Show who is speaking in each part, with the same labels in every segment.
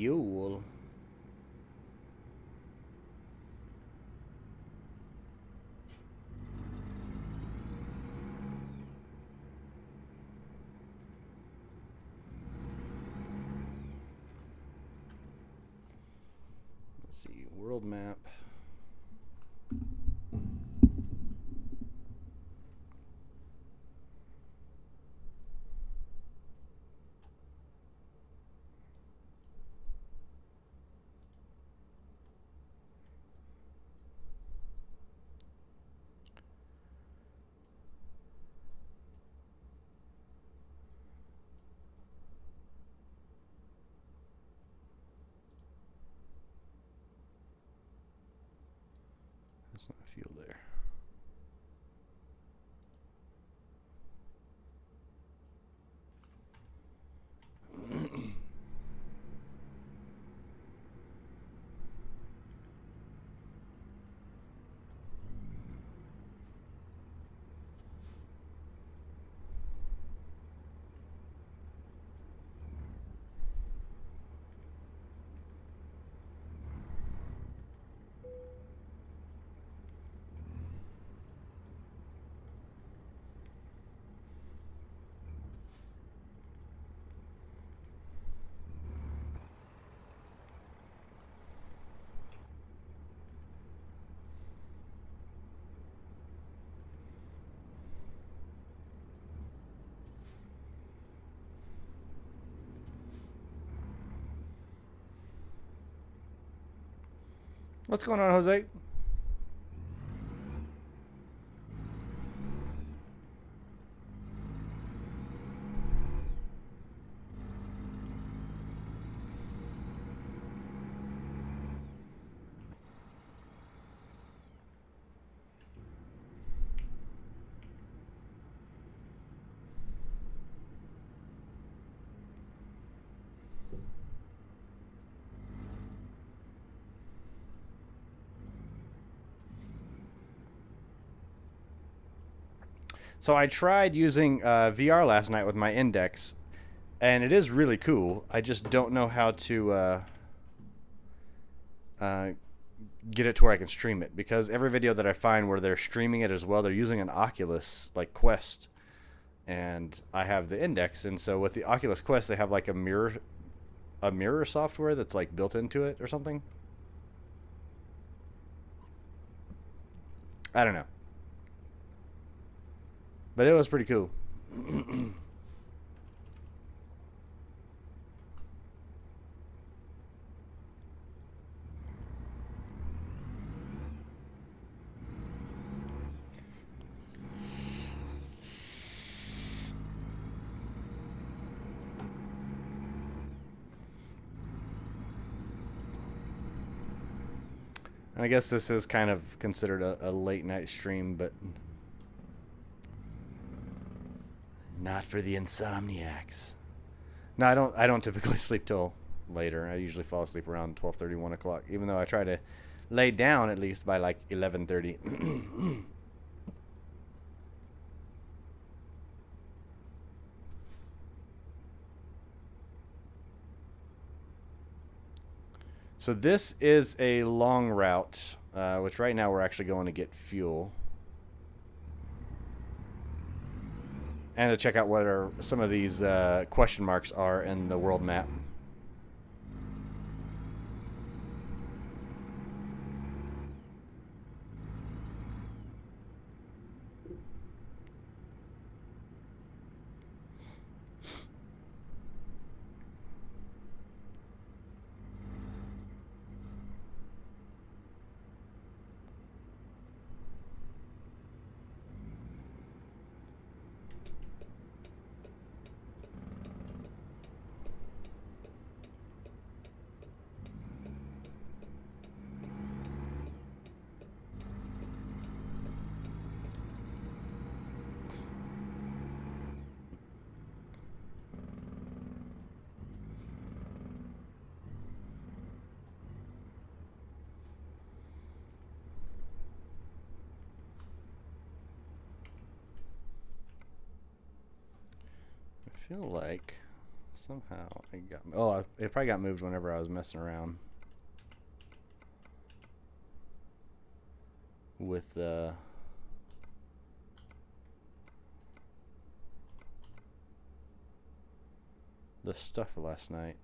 Speaker 1: fuel. Let's see, world map. There's not fuel there. What's going on, Jose? So I tried using VR last night with my index, and it is really cool. I just don't know how to get it to where I can stream it, because every video that I find where they're streaming it as well, they're using an Oculus like Quest, and I have the index, and so with the Oculus Quest they have like a mirror software that's like built into it or something. I don't know. But it was pretty cool. I guess this is kind of considered a late night stream, but not for the insomniacs. No, I don't typically sleep till later. I usually fall asleep around 12:30, 1 o'clock, even though I try to lay down at least by like 11:30. So this is a long route, which right now we're actually going to get fuel. And to check out what are some of these question marks are in the world map. I feel like Somehow I got... Oh, it probably got moved whenever I was messing around with the stuff last night.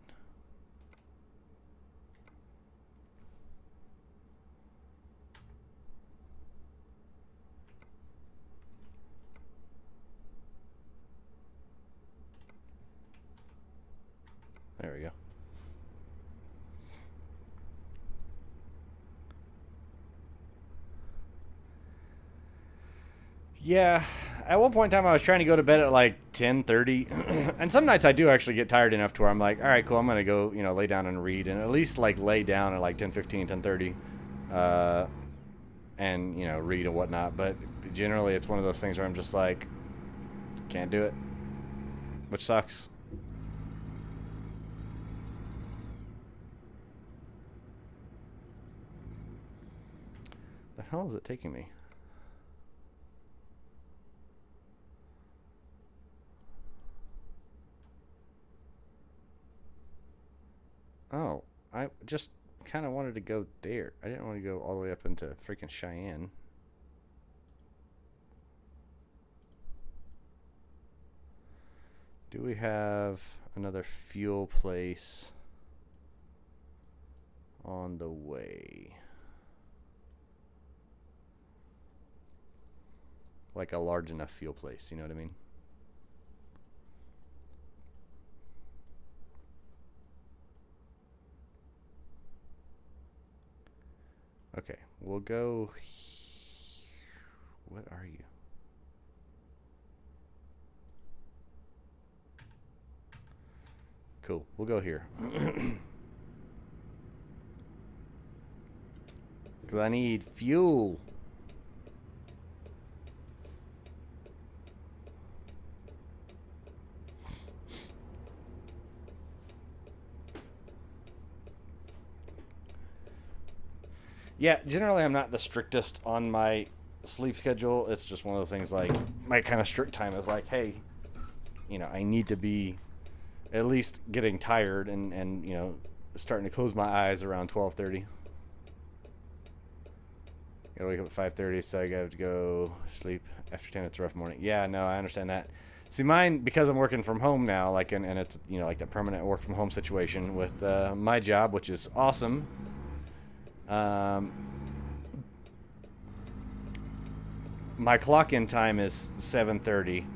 Speaker 1: There we go. Yeah, at one point in time I was trying to go to bed at like 10:30, and some nights I do actually get tired enough to where I'm like, all right, cool, I'm gonna go, you know, lay down and read, and at least like lay down at like 10:15, 10:30, and you know, read and whatnot. But generally, it's one of those things where I'm just like, can't do it, which sucks. The hell is it taking me? Oh, I just kind of wanted to go there. I didn't want to go all the way up into freaking Cheyenne. Do we have another fuel place on the way? Like a large enough fuel place, you know what I mean? Okay, we'll go... What are you? Cool, we'll go here. Because I need fuel. Yeah, generally I'm not the strictest on my sleep schedule. It's just one of those things, like, my kind of strict time is like, hey, you know, I need to be at least getting tired and you know, starting to close my eyes around 12:30. Gotta wake up at 5:30, so I gotta go sleep after 10. It's a rough morning. Yeah, no, I understand that. See, mine, because I'm working from home now, like, and it's, you know, like the permanent work from home situation with my job, which is awesome. My clock-in time is 7:30,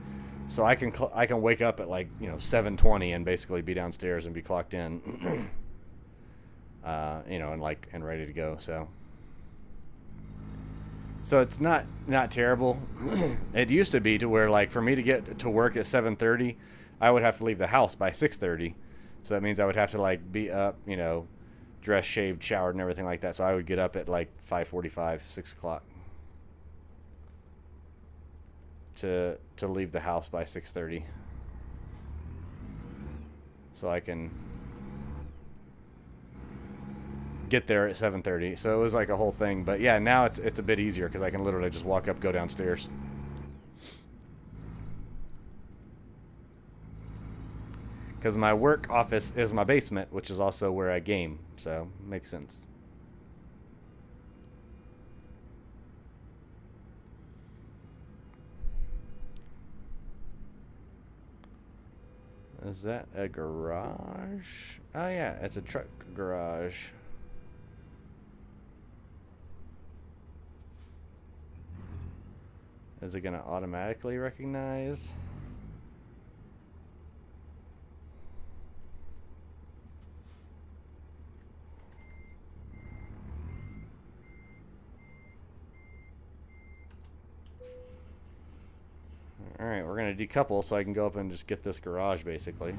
Speaker 1: so I can wake up at like, you know, 7:20 and basically be downstairs and be clocked in, you know, and ready to go. So it's not terrible. It used to be to where, like, for me to get to work at 7:30, I would have to leave the house by 6:30. So that means I would have to, like, be up, you know, dressed, shaved, showered, and everything like that. So I would get up at like 5:45, 6 o'clock to leave the house by 6:30, so I can get there at 7:30. So it was like a whole thing. But yeah, now it's a bit easier because I can literally just walk up, go downstairs. Because my work office is my basement, which is also where I game, so makes sense. Is that a garage? Oh yeah, it's a truck garage. Is it gonna automatically recognize? Alright, we're gonna decouple so I can go up and just get this garage, basically.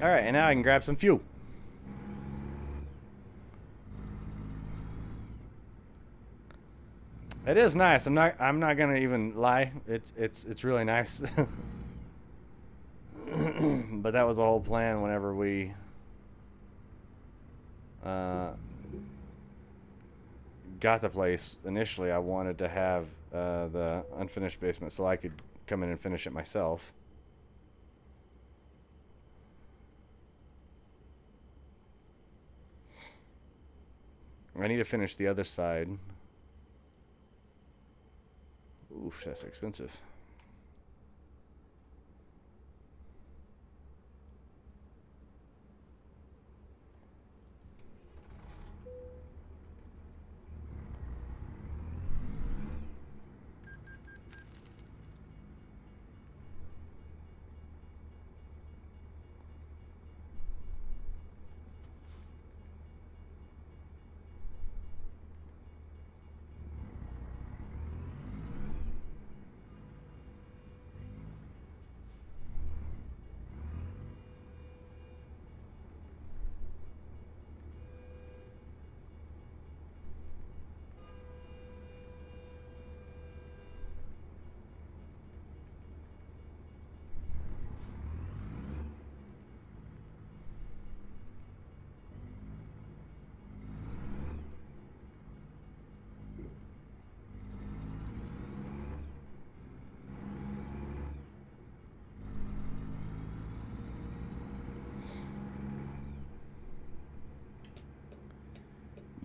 Speaker 1: Alright, and now I can grab some fuel. It is nice. I'm not gonna even lie. It's really nice. But that was the whole plan whenever we got the place. Initially, I wanted to have the unfinished basement so I could come in and finish it myself. I need to finish the other side. Oof, that's expensive.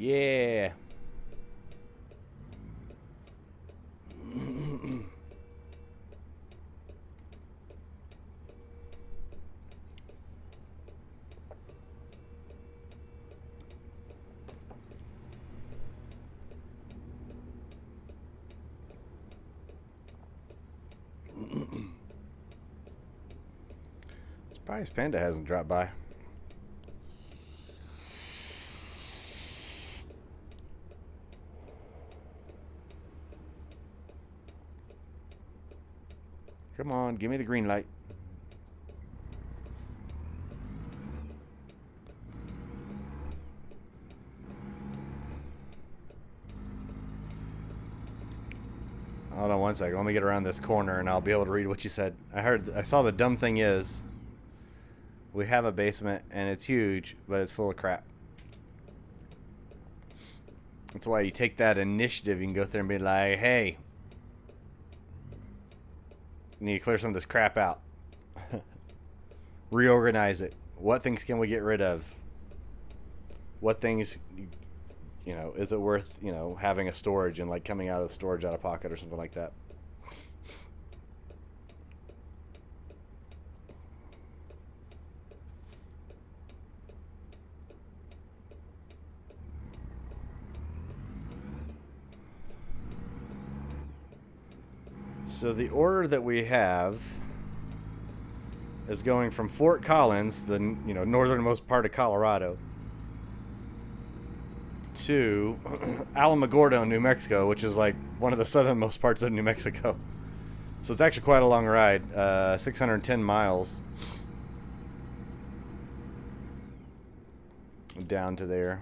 Speaker 1: Yeah. Surprised Panda hasn't dropped by. Come on, give me the green light. Hold on one second. Let me get around this corner and I'll be able to read what you said. I saw the dumb thing is we have a basement and it's huge, but it's full of crap. That's why you take that initiative. You can go through and be like, hey, you need to clear some of this crap out. Reorganize it. What things can we get rid of? What things, you know, is it worth, you know, having a storage and like coming out of the storage out of pocket or something like that? So the order that we have is going from Fort Collins, the northernmost part of Colorado, to Alamogordo, New Mexico, which is like one of the southernmost parts of New Mexico. So it's actually quite a long ride, 610 miles down to there.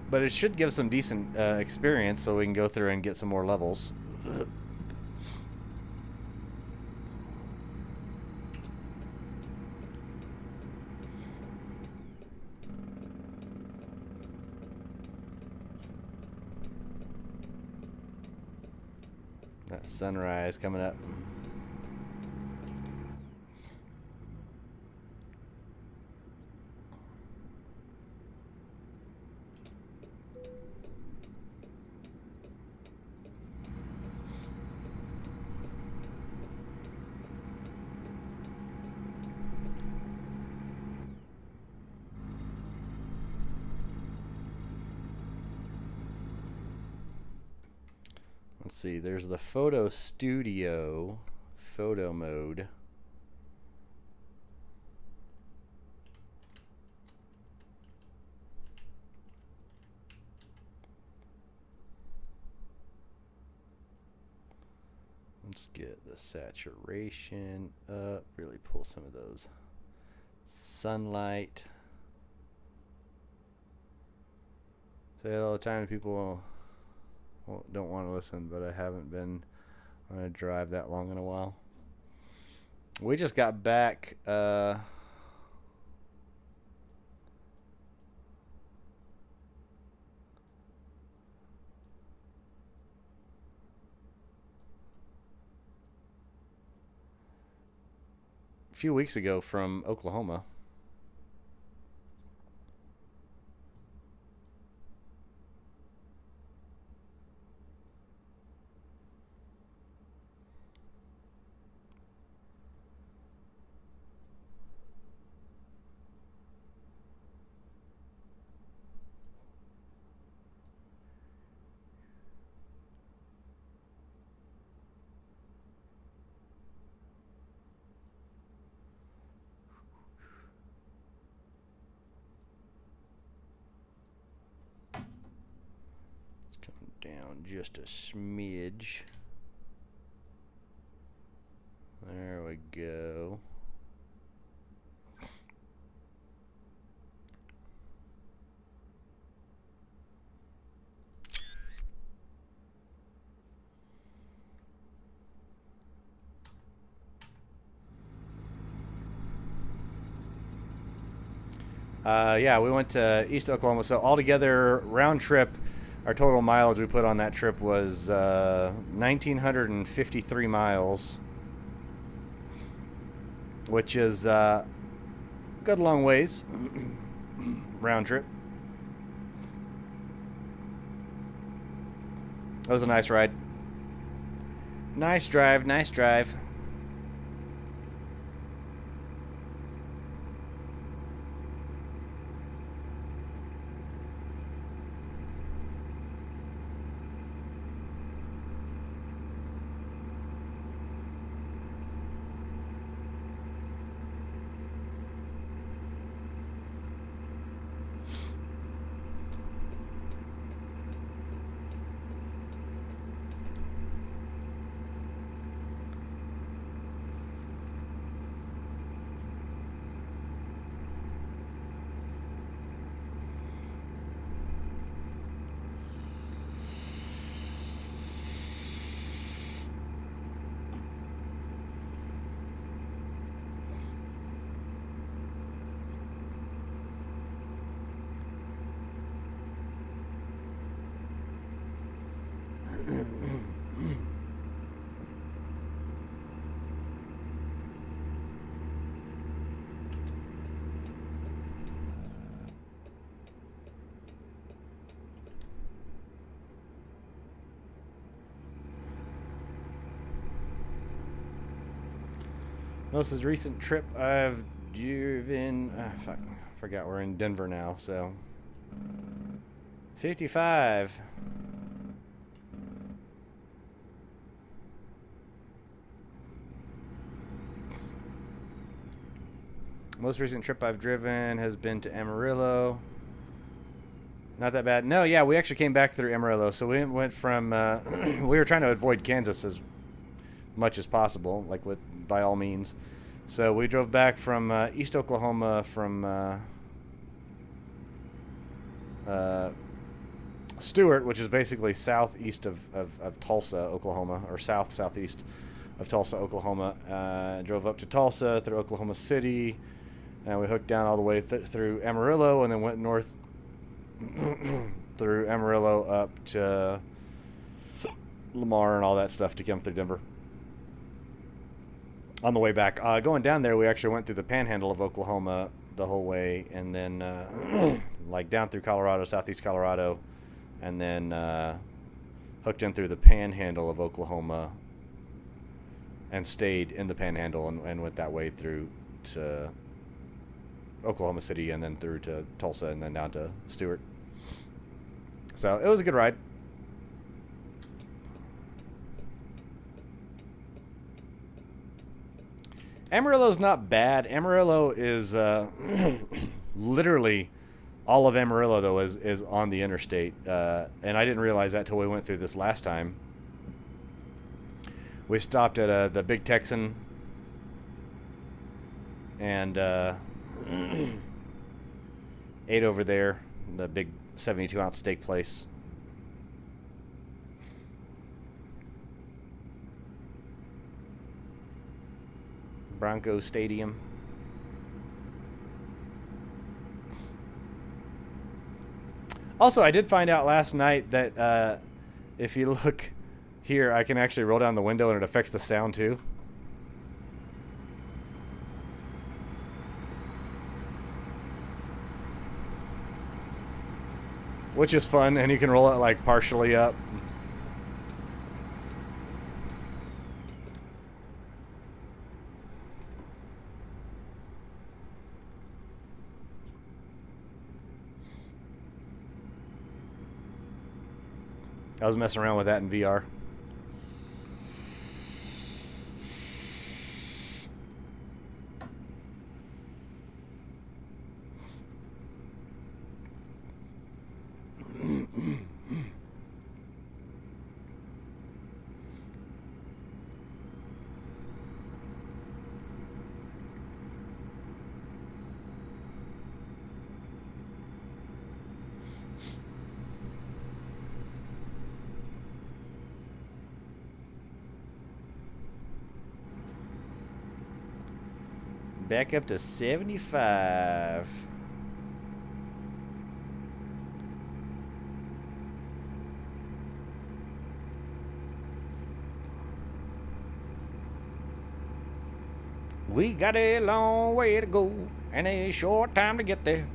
Speaker 1: But it should give some decent experience so we can go through and get some more levels. That sunrise coming up. Let's see, there's the photo studio, photo mode. Let's get the saturation up, really pull some of those sunlight. Say it all the time to people don't want to listen, but I haven't been on a drive that long in a while. We just got back a few weeks ago from Oklahoma. Down just a smidge. There we go. Yeah, we went to East Oklahoma. So altogether, round trip, our total mileage we put on that trip was 1,953 miles, which is a good long ways round trip. That was a nice ride. Nice drive, nice drive. Most recent trip I've driven, I forgot we're in Denver now, so 55. Most recent trip I've driven has been to Amarillo. Not that bad. No, yeah, we actually came back through Amarillo. So we went from, we were trying to avoid Kansas as much as possible, like by all means. So we drove back from East Oklahoma from Stewart, which is basically southeast of Tulsa, Oklahoma, or southeast of Tulsa, Oklahoma. Drove up to Tulsa through Oklahoma City, and we hooked down all the way through Amarillo, and then went north through Amarillo up to Lamar and all that stuff to come through Denver. On the way back, going down there, we actually went through the panhandle of Oklahoma the whole way, and then like down through Colorado, southeast Colorado, and then hooked in through the panhandle of Oklahoma and stayed in the panhandle and went that way through to Oklahoma City and then through to Tulsa and then down to Stewart. So it was a good ride. Amarillo's not bad. Amarillo is literally all of Amarillo though is on the interstate, and I didn't realize that till we went through this last time. We stopped at the Big Texan and ate over there, the big 72-ounce steak place. Broncos Stadium. Also, I did find out last night that if you look here, I can actually roll down the window and it affects the sound too. Which is fun, and you can roll it like partially up. I was messing around with that in VR. Back up to 75. We got a long way to go and a short time to get there.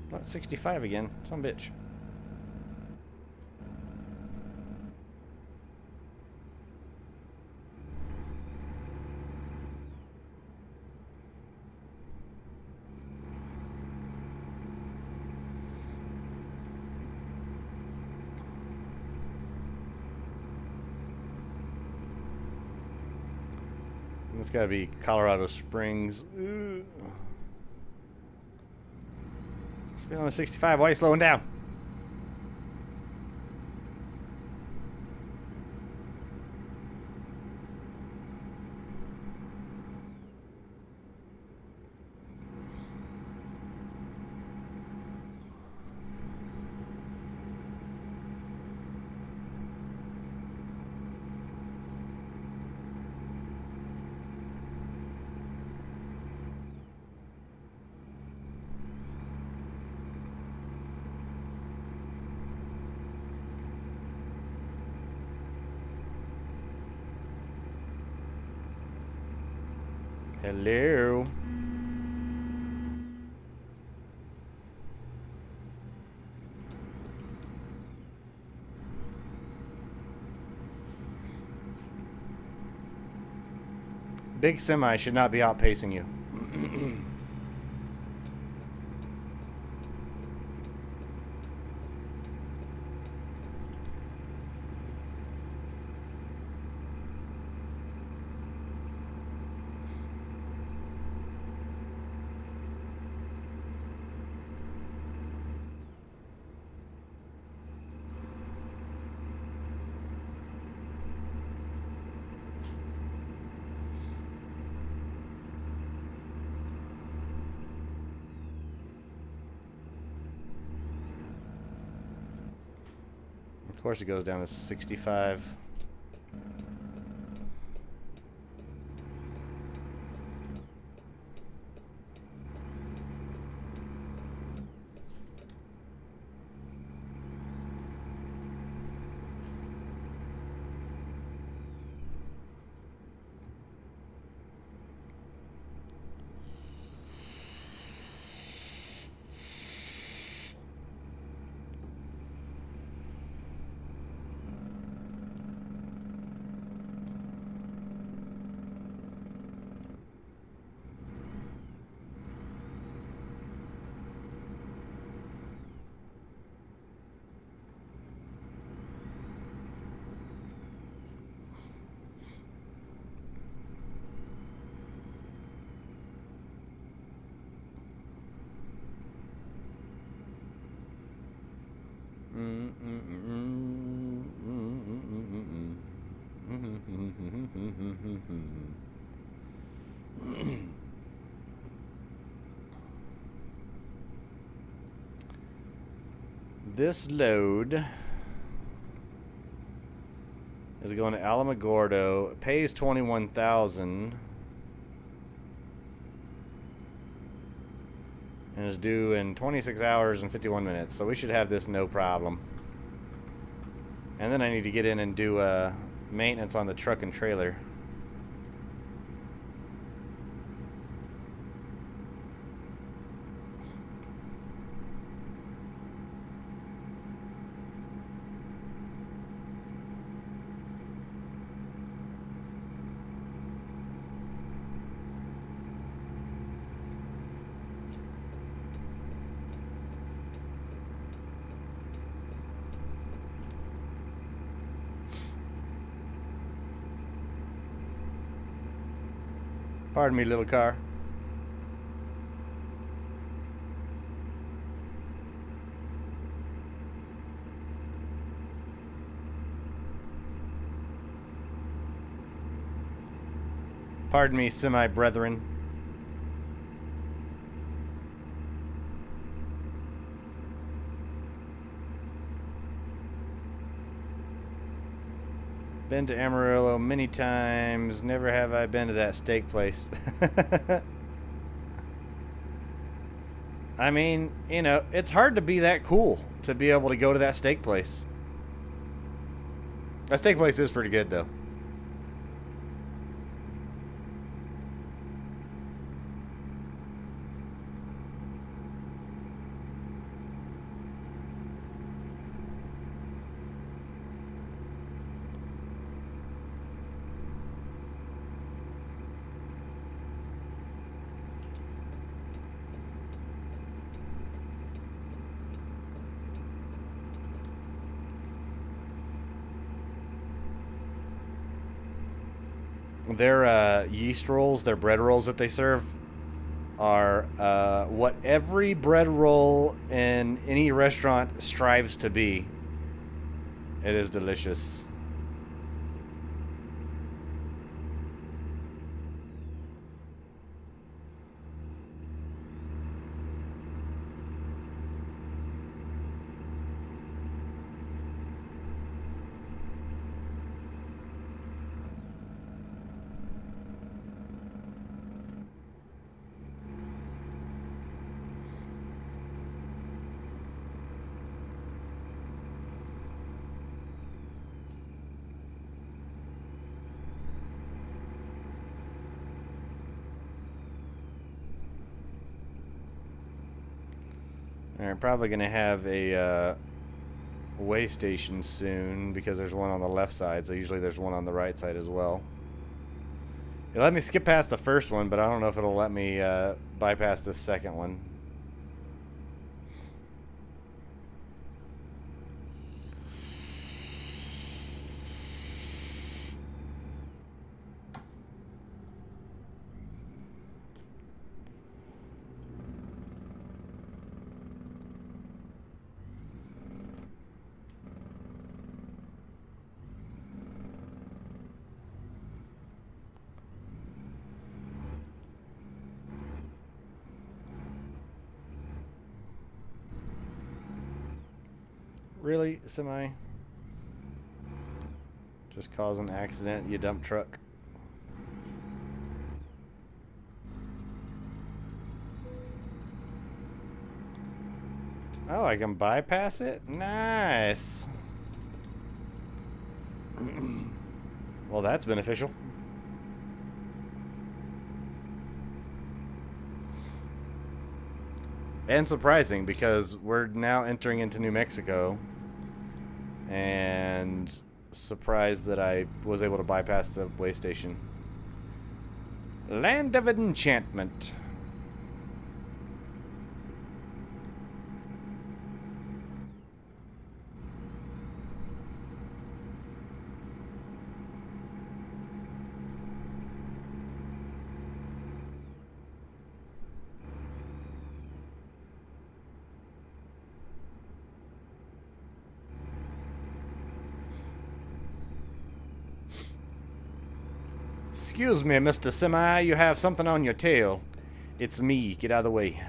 Speaker 1: What, 65 again? Some bitch. It's gotta be Colorado Springs. Speed limit 65. Why are you slowing down? Hello. Big semi should not be outpacing you. Of course it goes down to 65. This load is going to Alamogordo. It pays 21,000 and is due in 26 hours and 51 minutes. So we should have this no problem. And then I need to get in and do maintenance on the truck and trailer. Pardon me, little car. Pardon me, semi-brethren. Been to Amarillo many times. Never have I been to that steak place. I mean, you know, it's hard to be that cool to be able to go to that steak place. That steak place is pretty good, though. Their yeast rolls, their bread rolls that they serve, are what every bread roll in any restaurant strives to be. It is delicious. Alright, probably going to have a way station soon because there's one on the left side, so usually there's one on the right side as well. It let me skip past the first one, but I don't know if it'll let me bypass this second one. Really, semi? Just cause an accident, you dump truck. Oh, I can bypass it? Nice. Well, that's beneficial. And surprising because we're now entering into New Mexico. And surprised that I was able to bypass the way station. Land of Enchantment. Excuse me, Mr. Semi, you have something on your tail. It's me. Get out of the way.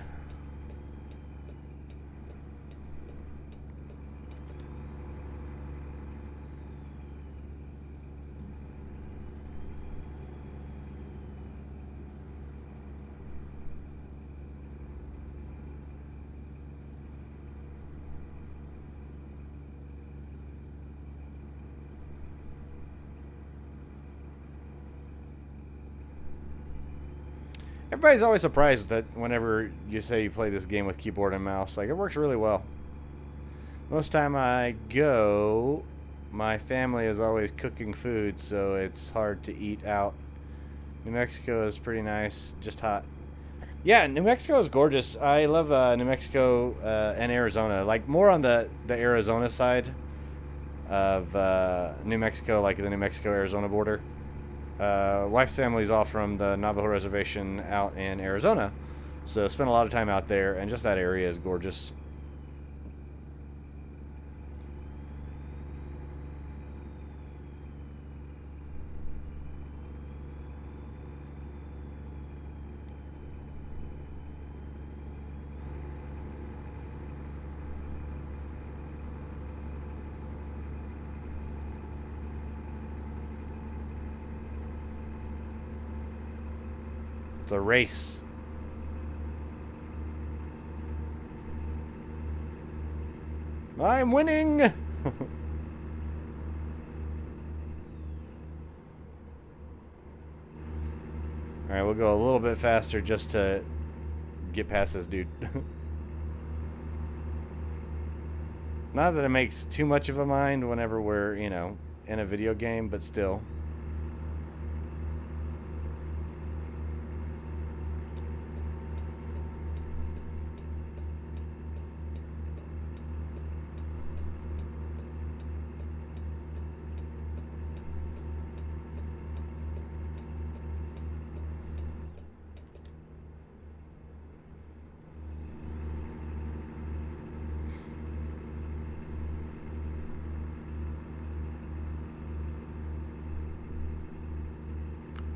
Speaker 1: Everybody's always surprised with that whenever you say you play this game with keyboard and mouse. Like, it works really well. Most time I go, my family is always cooking food, so it's hard to eat out. New Mexico is pretty nice, just hot. Yeah, New Mexico is gorgeous. I love New Mexico and Arizona. Like, more on the Arizona side of New Mexico, like the New Mexico-Arizona border. Wife's family's all from the Navajo Reservation out in Arizona, so spent a lot of time out there, and just that area is gorgeous. It's a race. I'm winning! Alright, we'll go a little bit faster just to get past this dude. Not that it makes too much of a mind whenever we're, you know, in a video game, but still.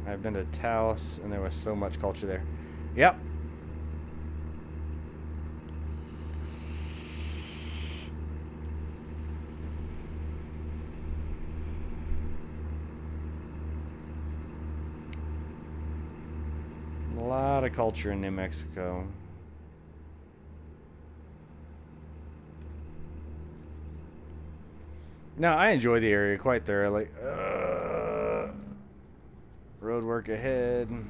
Speaker 1: I've been to Taos, and there was so much culture there. Yep. A lot of culture in New Mexico. No, I enjoy the area quite thoroughly. Road work ahead. I'm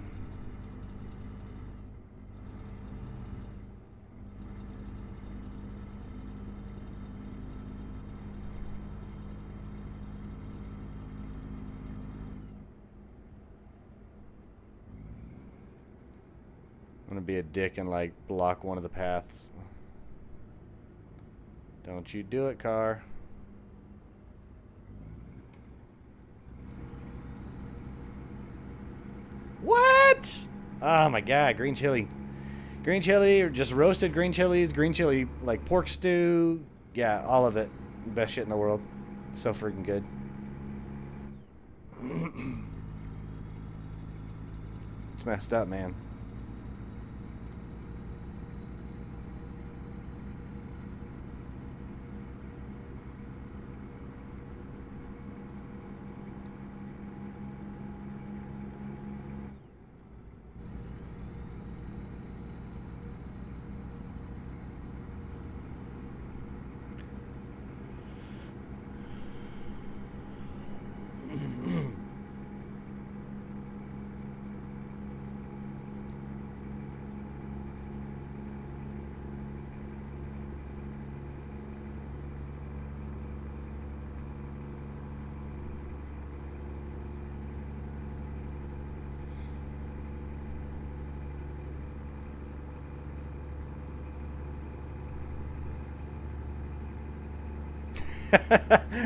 Speaker 1: gonna be a dick and like block one of the paths. Don't you do it, car. What? Oh my god, green chili. Green chili, or just roasted green chilies, green chili, like pork stew. Yeah, all of it. Best shit in the world. So freaking good. It's messed up, man.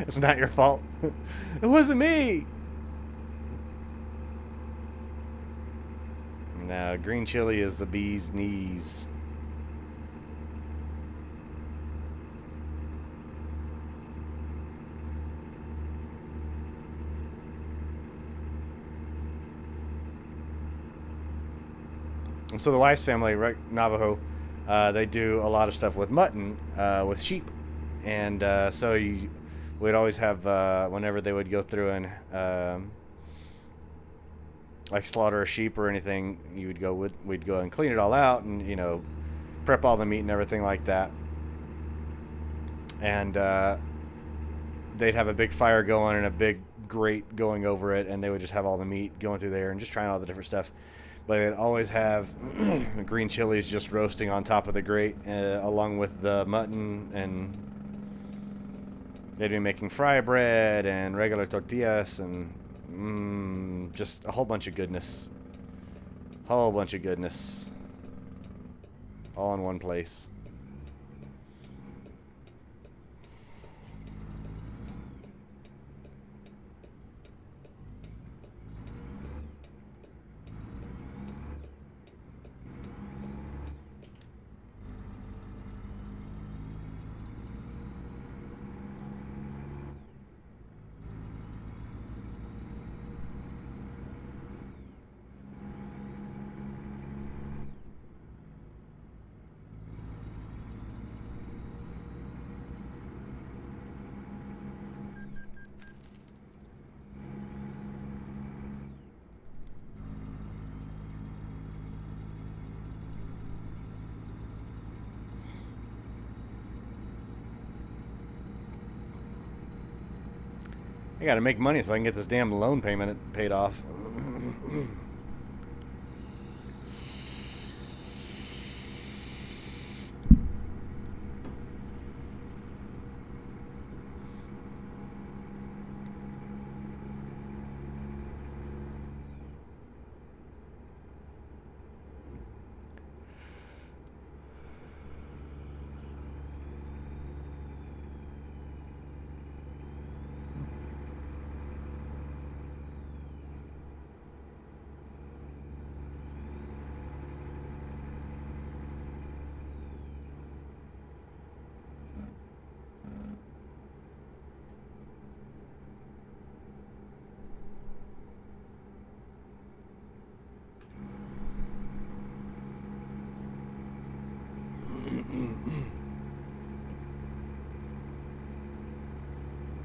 Speaker 1: It's not your fault. It wasn't me. No, green chili is the bee's knees. And so the wife's family, right, Navajo, they do a lot of stuff with mutton, with sheep. And we'd always have, whenever they would go through and like slaughter a sheep or anything, we'd go and clean it all out and, you know, prep all the meat and everything like that. And they'd have a big fire going and a big grate going over it, and they would just have all the meat going through there and just trying all the different stuff. But they'd always have green chilies just roasting on top of the grate, along with the mutton, and they'd be making fry bread and regular tortillas and just a whole bunch of goodness. Whole bunch of goodness. All in one place. I gotta make money so I can get this damn loan payment paid off.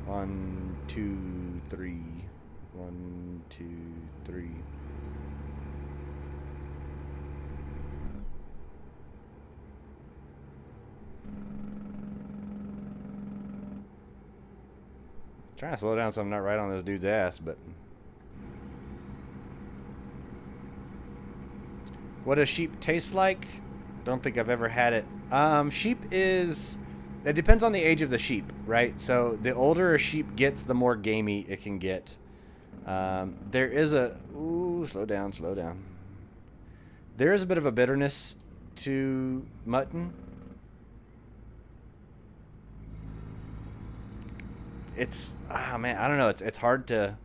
Speaker 1: One, two, three. 1, 2, 3. Trying to slow down so I'm not right on this dude's ass, but what does sheep taste like? Don't think I've ever had it. Sheep is... It depends on the age of the sheep, right? So the older a sheep gets, the more gamey it can get. There is a... Ooh, slow down, slow down. There is a bit of a bitterness to mutton. It's... Ah, man, I don't know. It's hard to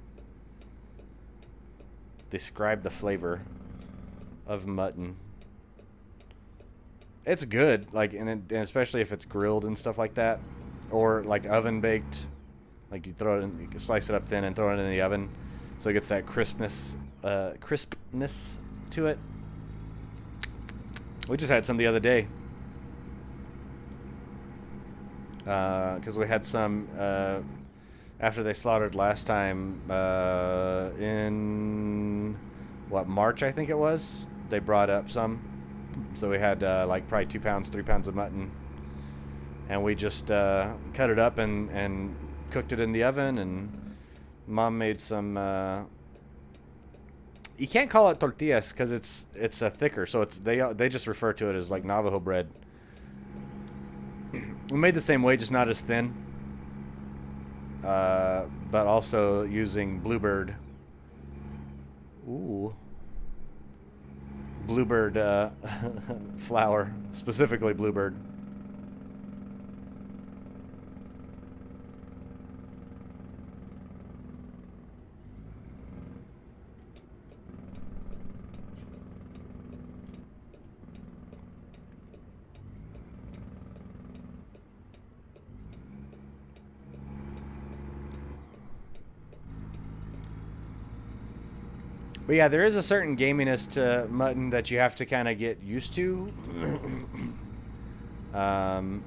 Speaker 1: describe the flavor of mutton. It's good, like, and especially if it's grilled and stuff like that, or like oven baked. Like you throw it in, you can slice it up thin and throw it in the oven, so it gets that crispness to it. We just had some the other day, because we had some after they slaughtered last time in March, I think it was. They brought up some. So we had like probably 2 pounds, 3 pounds of mutton, and we just cut it up and cooked it in the oven. And Mom made some. You can't call it tortillas because it's a thicker, so they just refer to it as like Navajo bread. We made the same way, just not as thin, but also using bluebird. Ooh. Bluebird flour, specifically bluebird. But yeah, there is a certain gaminess to mutton that you have to kind of get used to. um,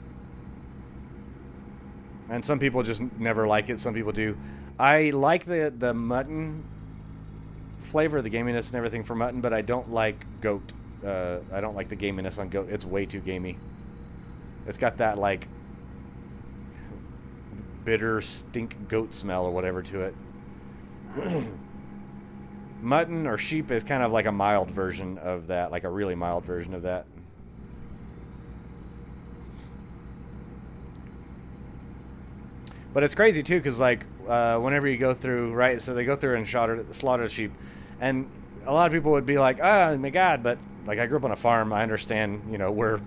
Speaker 1: and some people just never like it. Some people do. I like the mutton flavor, the gaminess and everything for mutton, but I don't like goat. I don't like the gaminess on goat. It's way too gamey. It's got that like bitter stink goat smell or whatever to it. Mutton or sheep is kind of like a mild version of that, like a really mild version of that. But it's crazy too, because like whenever you go through, right? So they go through and slaughter the sheep, and a lot of people would be like, "Oh my God!" But like I grew up on a farm, I understand, you know, where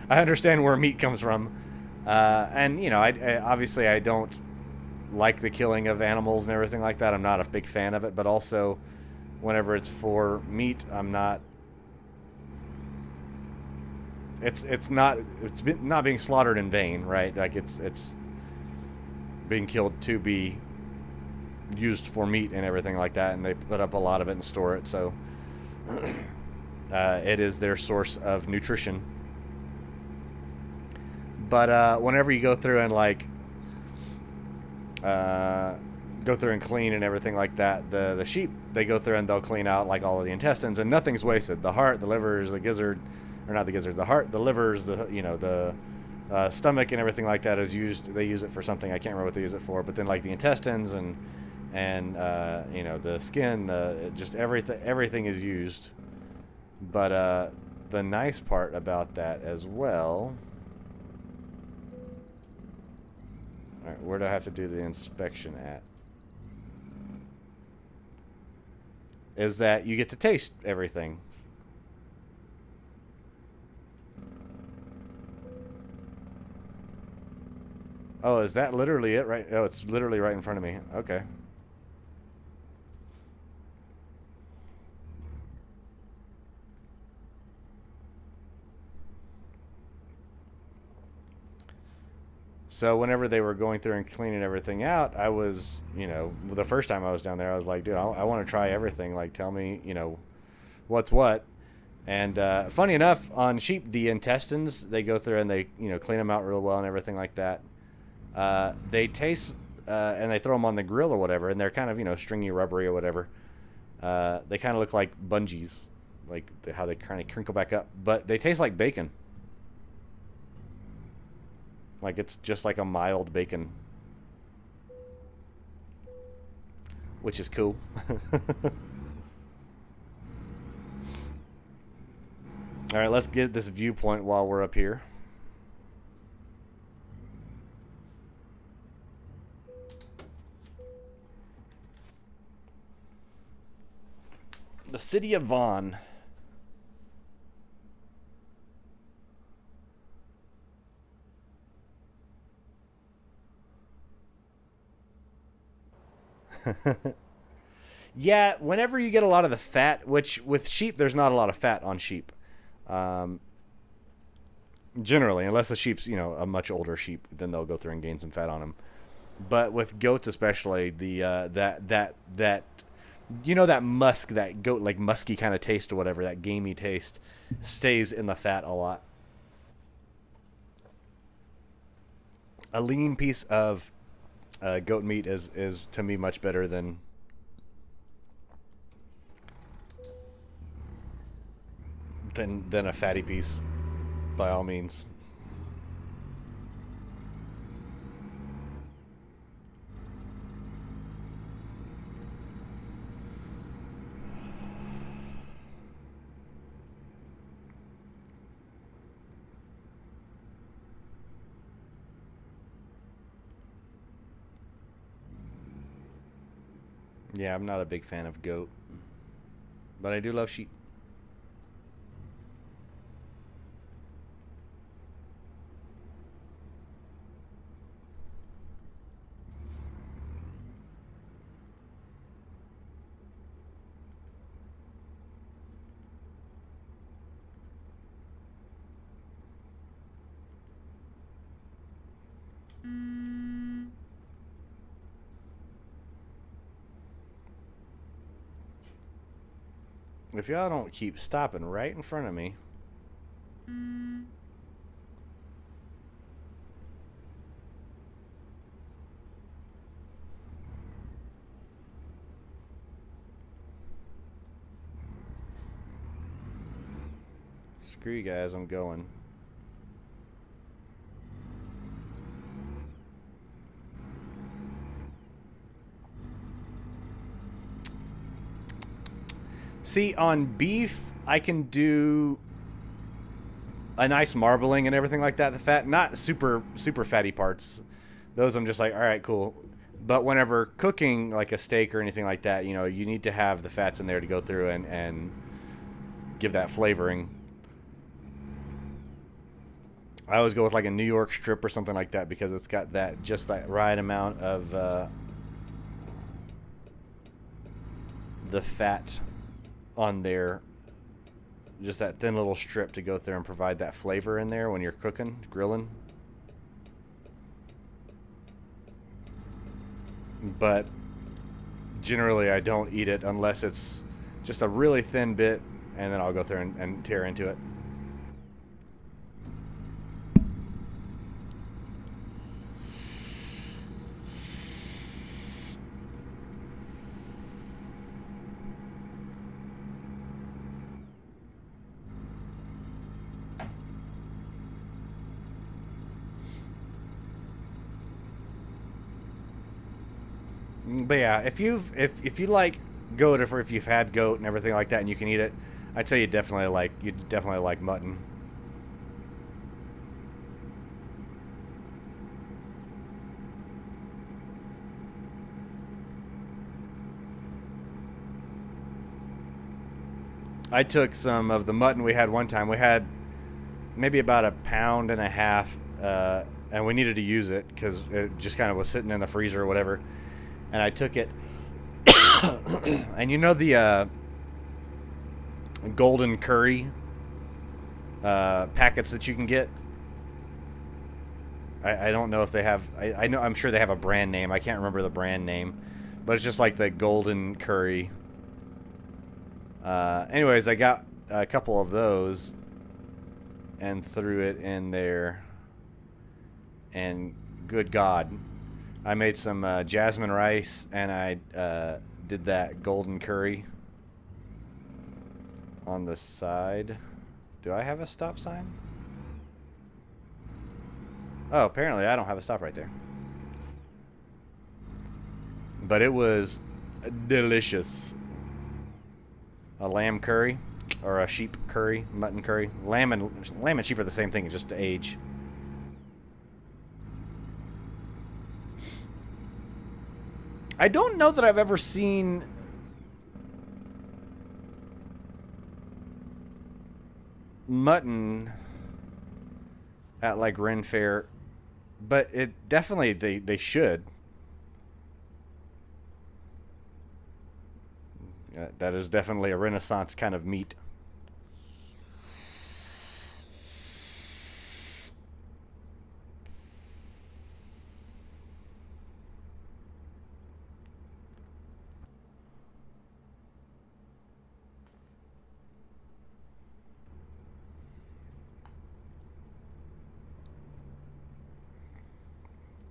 Speaker 1: I understand where meat comes from, and you know, I obviously I don't like the killing of animals and everything like that. I'm not a big fan of it, but also whenever it's for meat, I'm not. It's not not being slaughtered in vain, right? Like it's being killed to be used for meat and everything like that, and they put up a lot of it and store it, so it is their source of nutrition. But whenever you go through and like go through and clean and everything like that, the sheep, they go through and they'll clean out like all of the intestines, and nothing's wasted. The heart, the livers, the gizzard, or not the gizzard, the heart, the livers, the, you know, the stomach and everything like that is used. They use it for something. I can't remember what they use it for, but then like the intestines and you know, the skin, just everything is used. But the nice part about that as well. All right, where do I have to do the inspection at? Is that you get to taste everything. Oh, is that literally it? Right? Oh, it's literally right in front of me. Okay. So whenever they were going through and cleaning everything out, I was, you know, the first time I was down there, I was like, dude, I want to try everything. Like, tell me, you know, what's what. And funny enough, on sheep, the intestines, they go through and they, you know, clean them out real well and everything like that. They taste, and they throw them on the grill or whatever, and they're kind of, you know, stringy, rubbery or whatever. They kind of look like bungees, like how they kind of crinkle back up. But they taste like bacon. Like it's just like a mild bacon, which is cool. All right, let's get this viewpoint while we're up here. The city of Vaughn. Yeah, whenever you get a lot of the fat, which with sheep, there's not a lot of fat on sheep. Um, Generally, unless the sheep's, you know, a much older sheep, then they'll go through and gain some fat on them. But with goats especially, the that you know, that musk, that goat like musky kind of taste or whatever, that gamey taste stays in the fat a lot. A lean piece of goat meat is to me much better than a fatty piece, by all means. Yeah, I'm not a big fan of goat, but I do love sheep. If y'all don't keep stopping right in front of me. Screw you guys, I'm going. See, on beef, I can do a nice marbling and everything like that. The fat, not super fatty parts. Those I'm just like, all right, cool. But whenever cooking like a steak or anything like that, you know, you need to have the fats in there to go through and give that flavoring. I always go with like a New York strip or something like that because it's got that just that right amount of the fat on there, just that thin little strip to go through and provide that flavor in there when you're cooking, grilling. But generally I don't eat it unless it's just a really thin bit, and then I'll go through and tear into it. But yeah, if you like goat, or if you've had goat and everything like that, and you can eat it, I'd say you definitely like mutton. I took some of the mutton we had one time. We had maybe about 1.5 pounds, and we needed to use it because it just kind of was sitting in the freezer or whatever. And I took it, and you know the golden curry packets that you can get? I don't know if they have, I know, I'm sure they have a brand name. I can't remember the brand name, but it's just like the golden curry. Anyways, I got a couple of those and threw it in there, and good God, I made some jasmine rice, and I did that golden curry on the side. Do I have a stop sign? Oh, apparently I don't have a stop right there. But it was delicious. A lamb curry, or a sheep curry, mutton curry. Lamb and sheep are the same thing, just to age. I don't know that I've ever seen mutton at like Ren Fair, but it definitely they should. That is definitely a Renaissance kind of meat.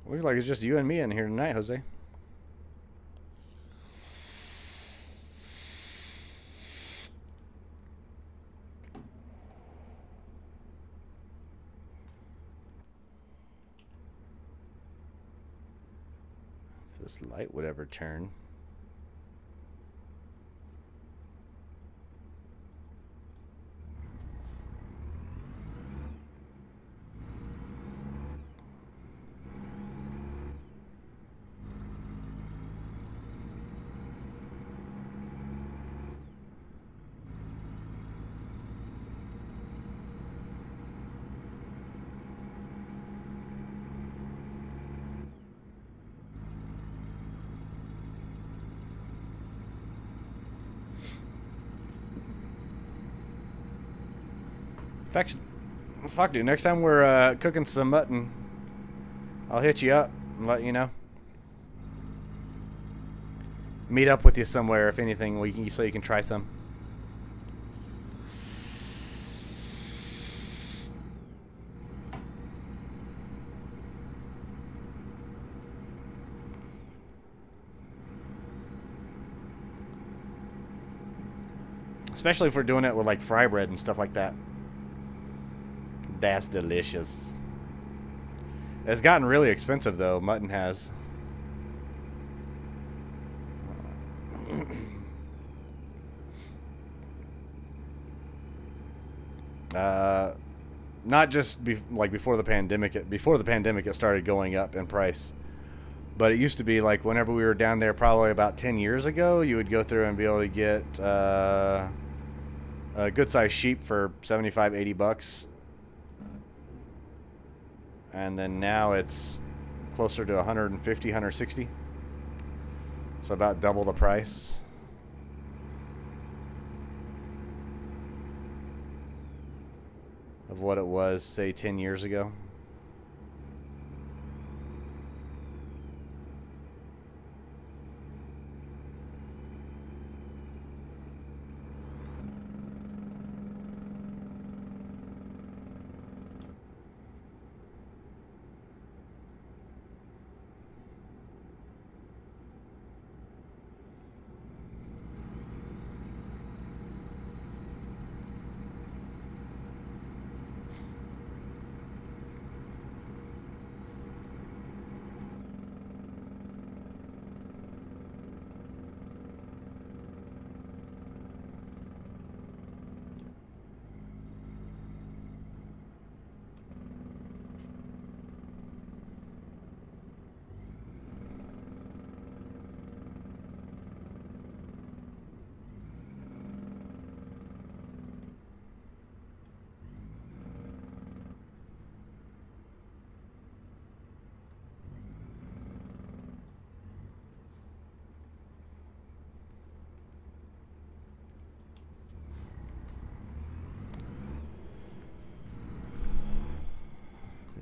Speaker 1: Looks like it's just you and me in here tonight, Jose. If this light would ever turn. In fact, fuck, dude, next time we're cooking some mutton, I'll hit you up and let you know. Meet up with you somewhere, if anything, so you can try some. Especially if we're doing it with like fry bread and stuff like that. That's delicious. It's gotten really expensive though, mutton has. Not just like before the pandemic. Before the pandemic, it started going up in price. But it used to be like whenever we were down there, probably about 10 years ago, you would go through and be able to get a good-sized sheep for 75, 80 bucks. And then now it's closer to 150, 160. So about double the price. Of what it was, say, 10 years ago.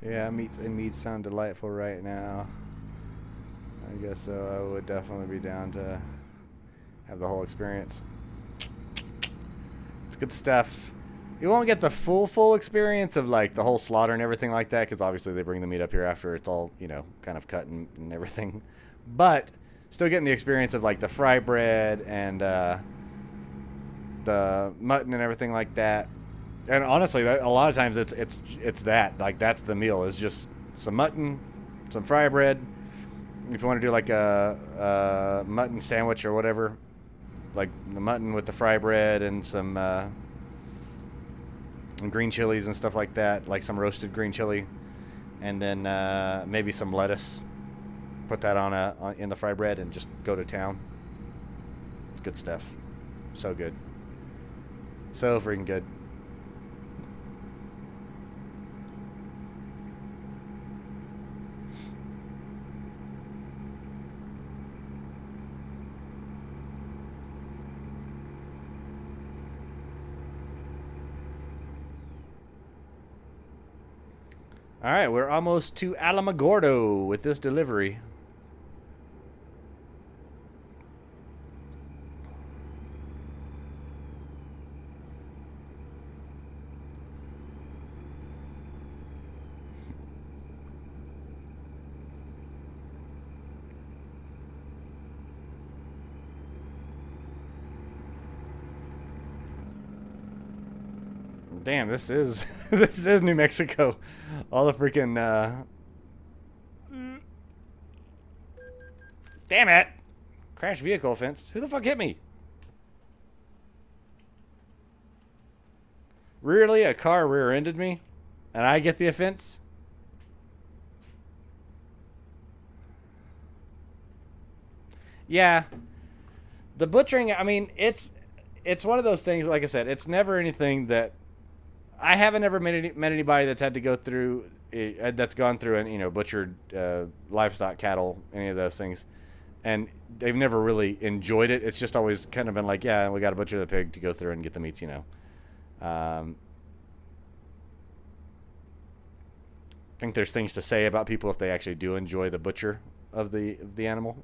Speaker 1: Yeah, meats and meats sound delightful right now. I guess so. I would definitely be down to have the whole experience. It's good stuff. You won't get the full experience of like the whole slaughter and everything like that, because obviously they bring the meat up here after it's all, you know, kind of cut and everything. But still getting the experience of like the fry bread and the mutton and everything like that. And honestly, a lot of times it's that, like, that's the meal. It's just some mutton, some fry bread. If you want to do like a mutton sandwich or whatever, like the mutton with the fry bread and some green chilies and stuff like that, like some roasted green chili, and then maybe some lettuce. Put that on in the fry bread and just go to town. Good stuff. So good. So freaking good. All right, we're almost to Alamogordo with this delivery. Damn, this is this is New Mexico. All the freaking damn it. Crash vehicle offense. Who the fuck hit me? Really? A car rear-ended me? And I get the offense? Yeah. The butchering, I mean, it's one of those things, like I said, it's never anything that I haven't ever met anybody that's had to go through, that's gone through and, you know, butchered livestock, cattle, any of those things, and they've never really enjoyed it. It's just always kind of been like, yeah, we got to butcher the pig to go through and get the meats, you know. I think there's things to say about people if they actually do enjoy the butcher of the animal.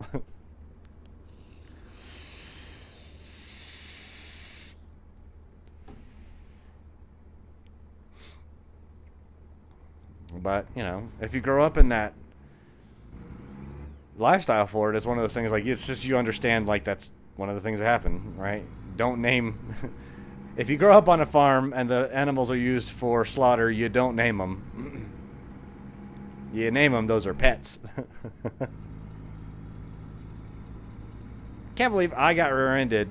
Speaker 1: But, you know, if you grow up in that lifestyle for it, it's one of those things, like, it's just, you understand, like, that's one of the things that happen, right? Don't name If you grow up on a farm and the animals are used for slaughter, you don't name them. You name them, those are pets. Can't believe I got rear-ended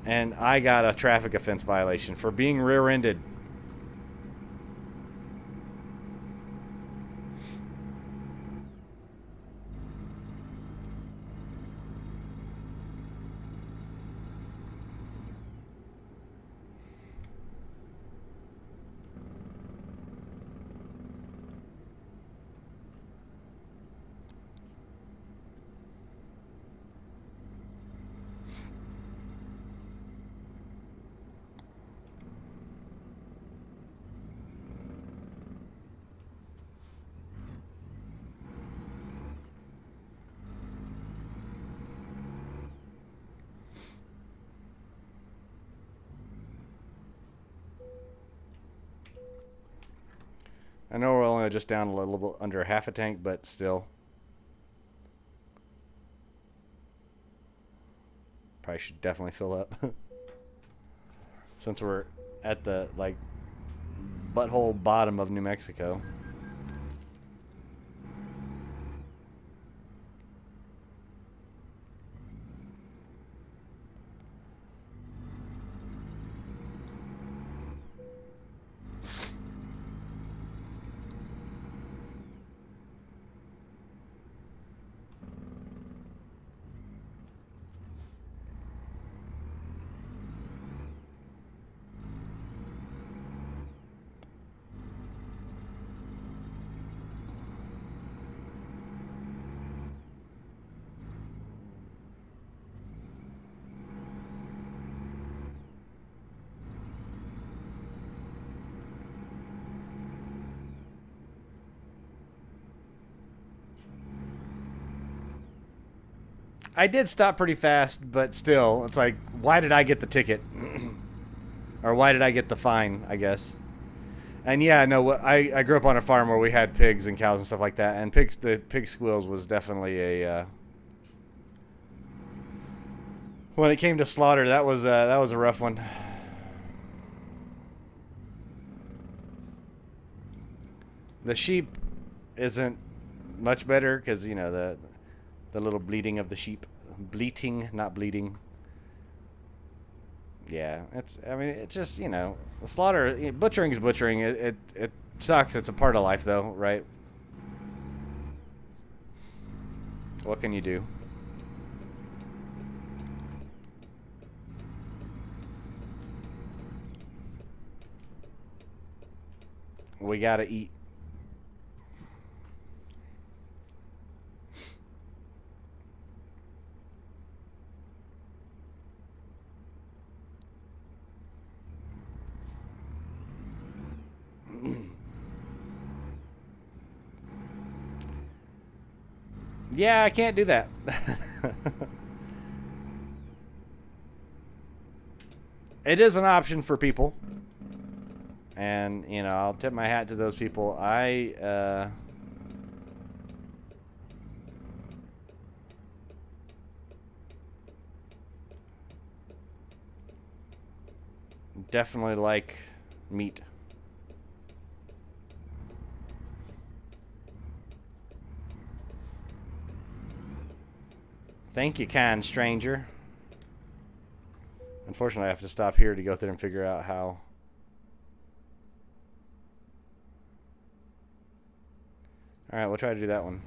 Speaker 1: and I got a traffic offense violation for being rear-ended. I know we're only just down a little bit under half a tank, but still. Probably should definitely fill up. Since we're at the, like, butthole bottom of New Mexico. I did stop pretty fast, but still, it's like, why did I get the ticket? Or why did I get the fine, I guess. And yeah, no, I grew up on a farm where we had pigs and cows and stuff like that, and the pig squeals was definitely a when it came to slaughter, that was a rough one. The sheep isn't much better because, you know, the little bleating of the sheep. Bleating, not bleeding. Yeah, I mean, it's just, you know, slaughter, butchering is butchering. It sucks. It's a part of life, though, right? What can you do? We gotta eat. Yeah, I can't do that. It is an option for people. And, you know, I'll tip my hat to those people. I definitely like meat. Thank you, kind stranger. Unfortunately, I have to stop here to go through and figure out how. Alright, we'll try to do that one.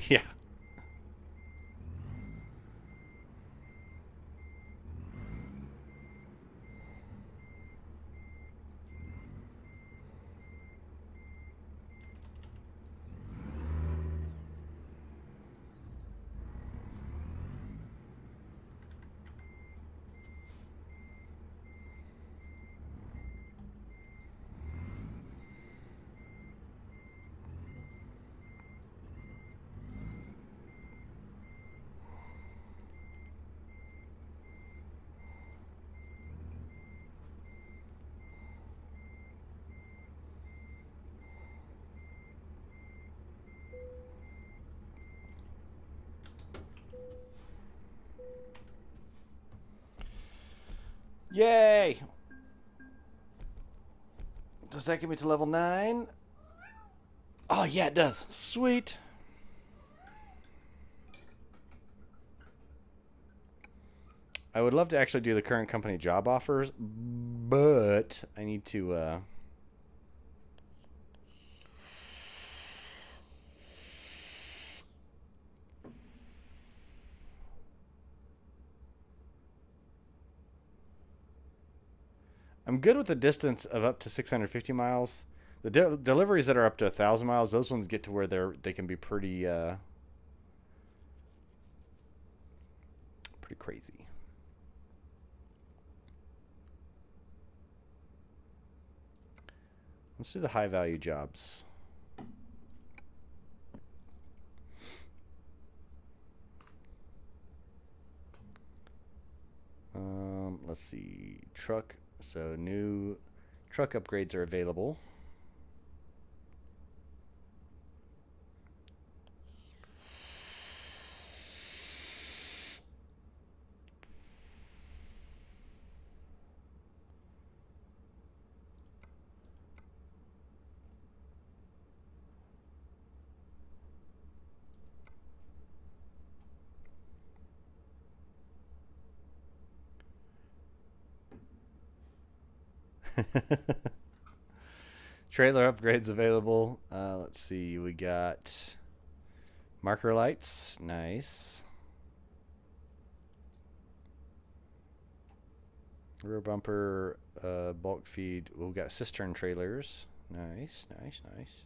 Speaker 1: Yeah. Yay! Does that get me to level 9? Oh, yeah, it does. Sweet. I would love to actually do the current company job offers, but I need to... I'm good with the distance of up to 650 miles. The deliveries that are up to 1,000 miles, those ones get to where they can be pretty pretty crazy. Let's do the high value jobs. Let's see, truck. So new truck upgrades are available. Trailer upgrades available. Let's see, we got marker lights, nice. Rear bumper, bulk feed. We've got cistern trailers, nice, nice, nice.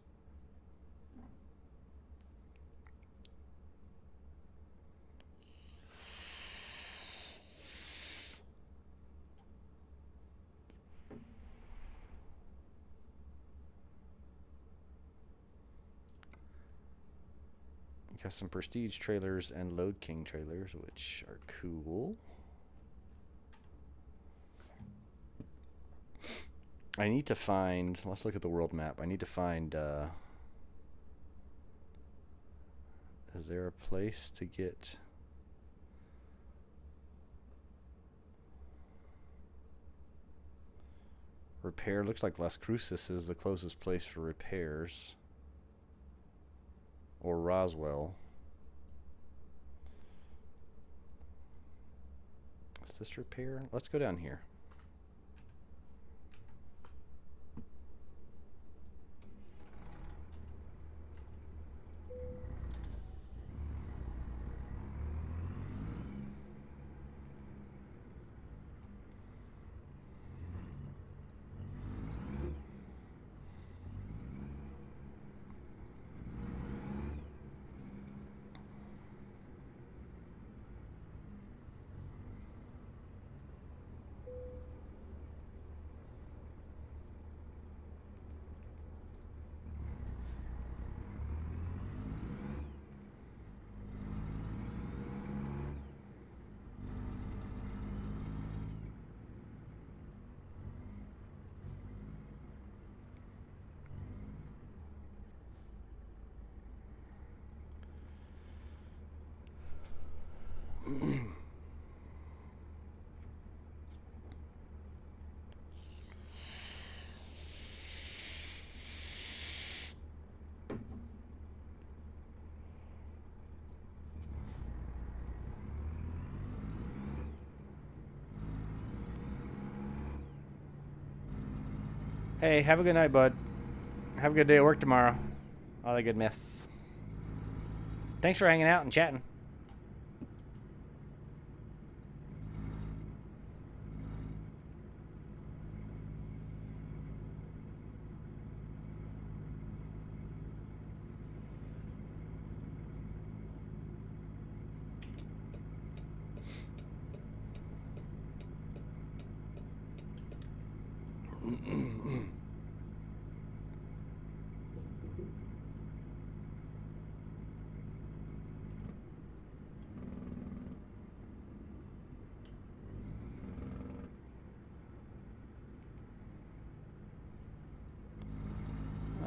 Speaker 1: Got some prestige trailers and load king trailers, which are cool. I need to find, let's look at the world map. I need to find, is there a place to get repair? Looks like Las Cruces is the closest place for repairs. Or Roswell. Is this repair? Let's go down here. Hey, have a good night, bud. Have a good day at work tomorrow. All that good mess. Thanks for hanging out and chatting.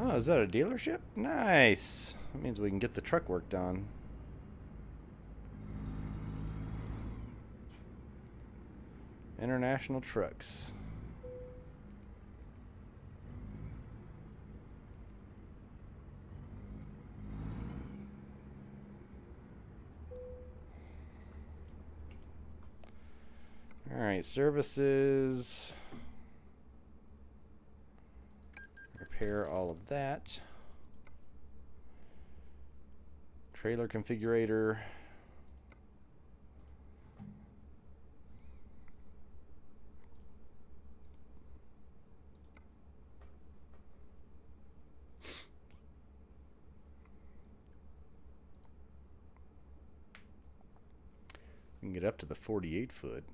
Speaker 1: Oh, is that a dealership? Nice. That means we can get the truck work done. International Trucks. Alright, services. Repair all of that. Trailer configurator. We can get up to the 48 foot.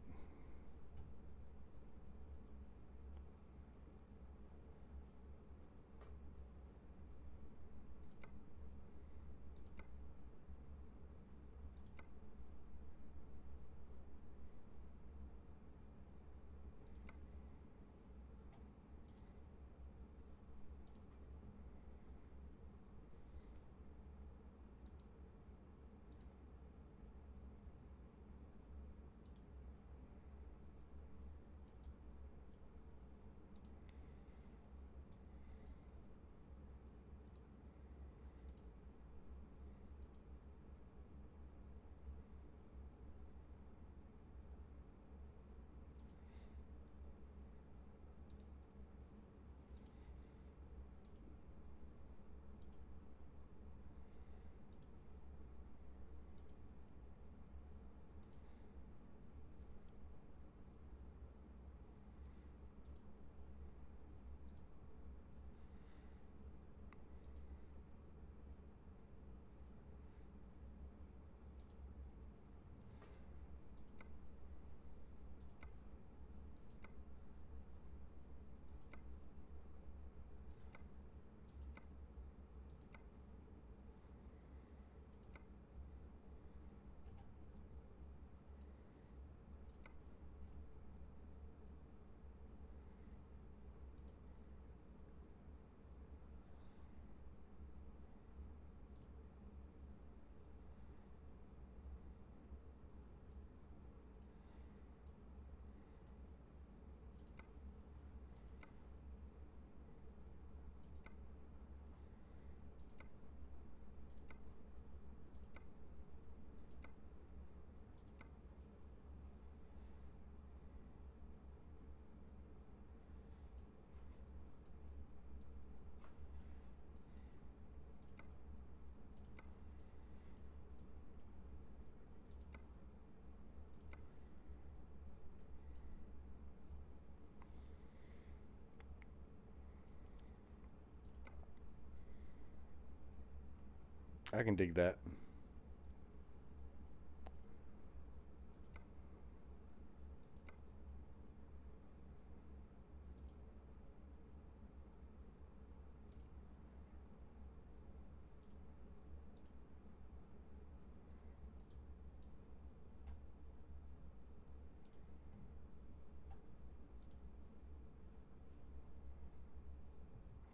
Speaker 1: I can dig that.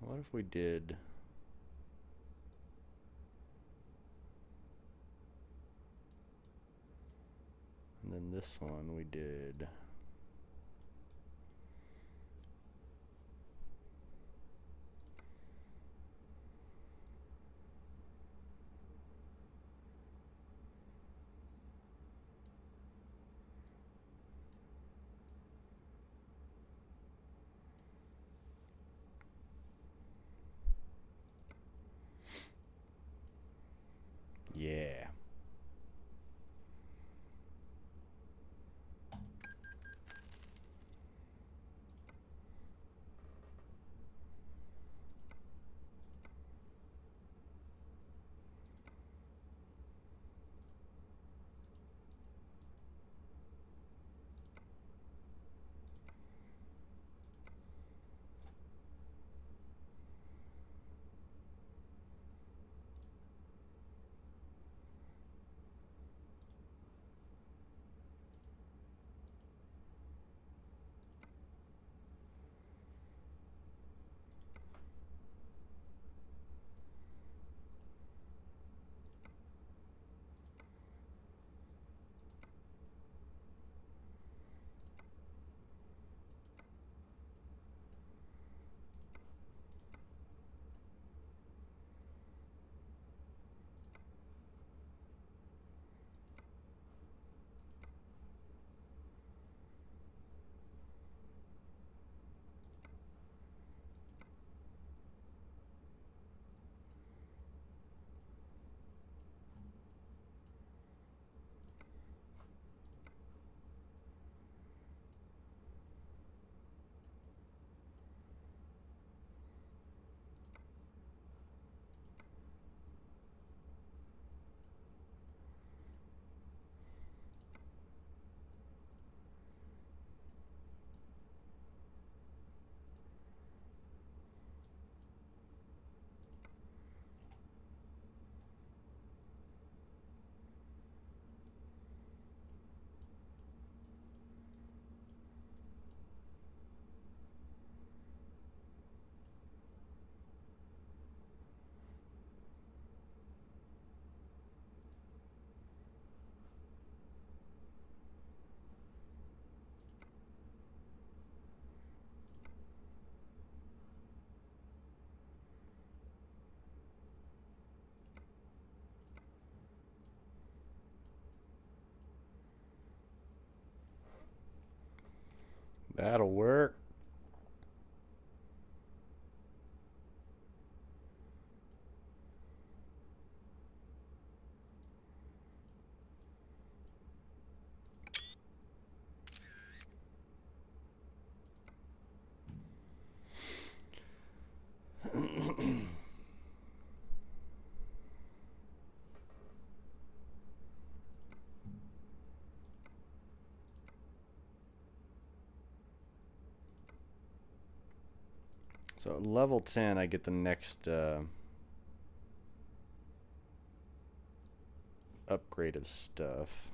Speaker 1: What if we did... And then this one we did... Yeah. That'll work. So at level 10, I get the next upgrade of stuff.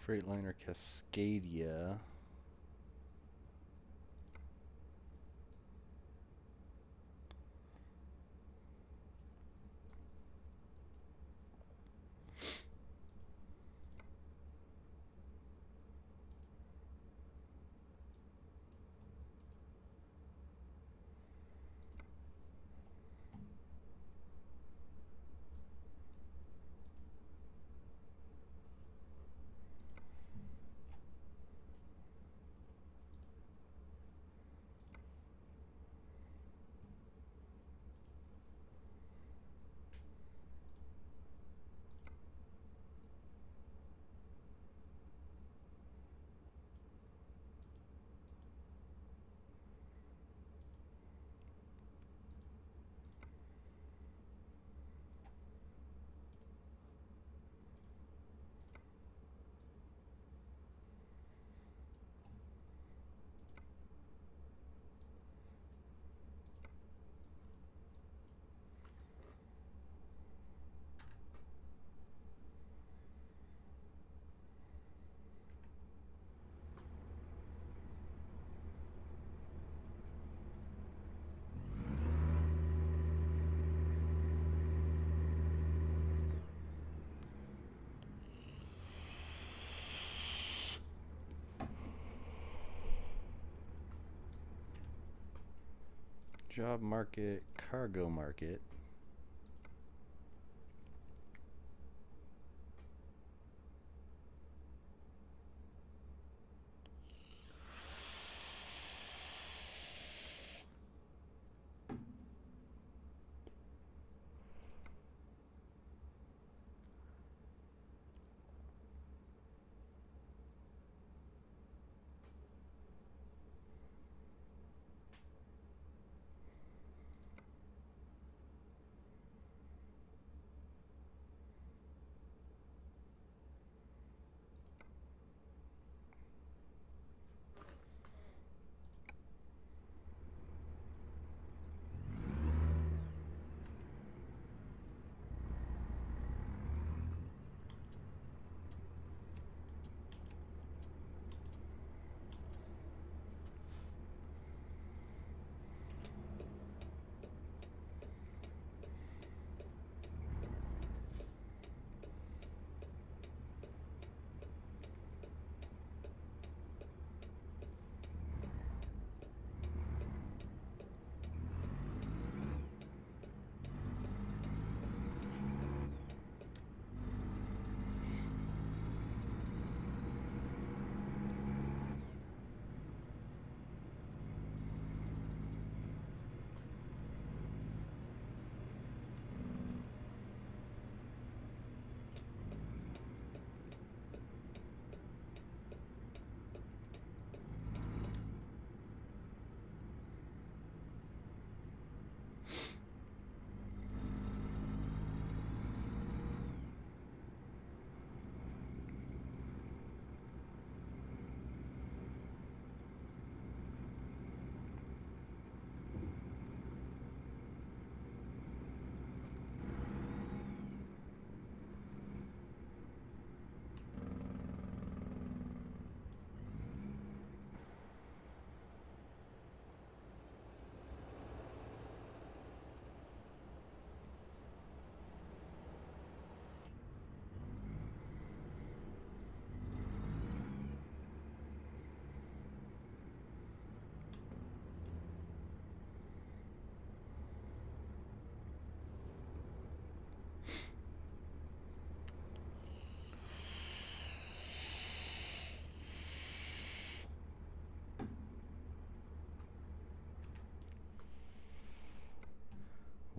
Speaker 1: Freightliner Cascadia. Job market, cargo market.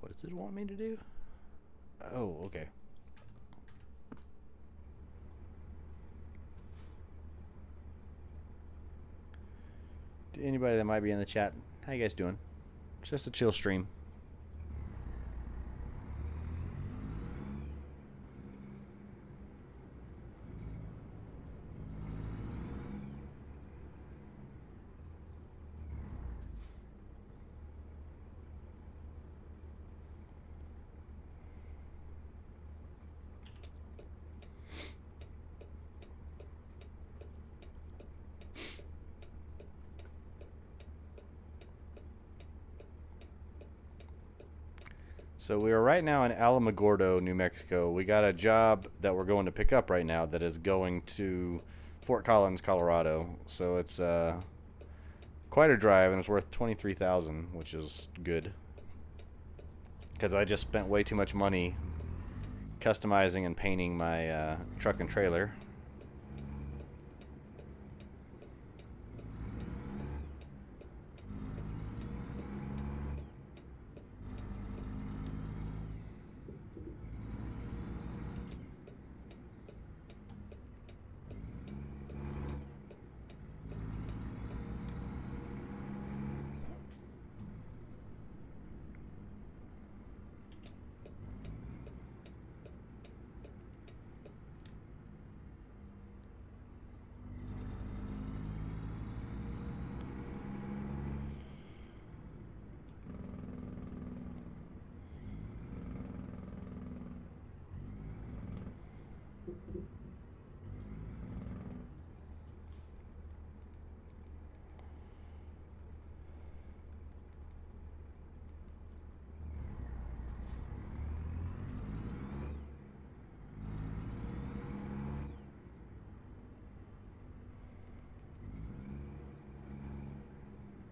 Speaker 1: What does it want me to do? Oh, okay. To anybody that might be in the chat, how you guys doing? It's just a chill stream. So we are right now in Alamogordo, New Mexico. We got a job that we're going to pick up right now that is going to Fort Collins, Colorado. So it's quite a drive, and it's worth $23,000, which is good. Because I just spent way too much money customizing and painting my truck and trailer.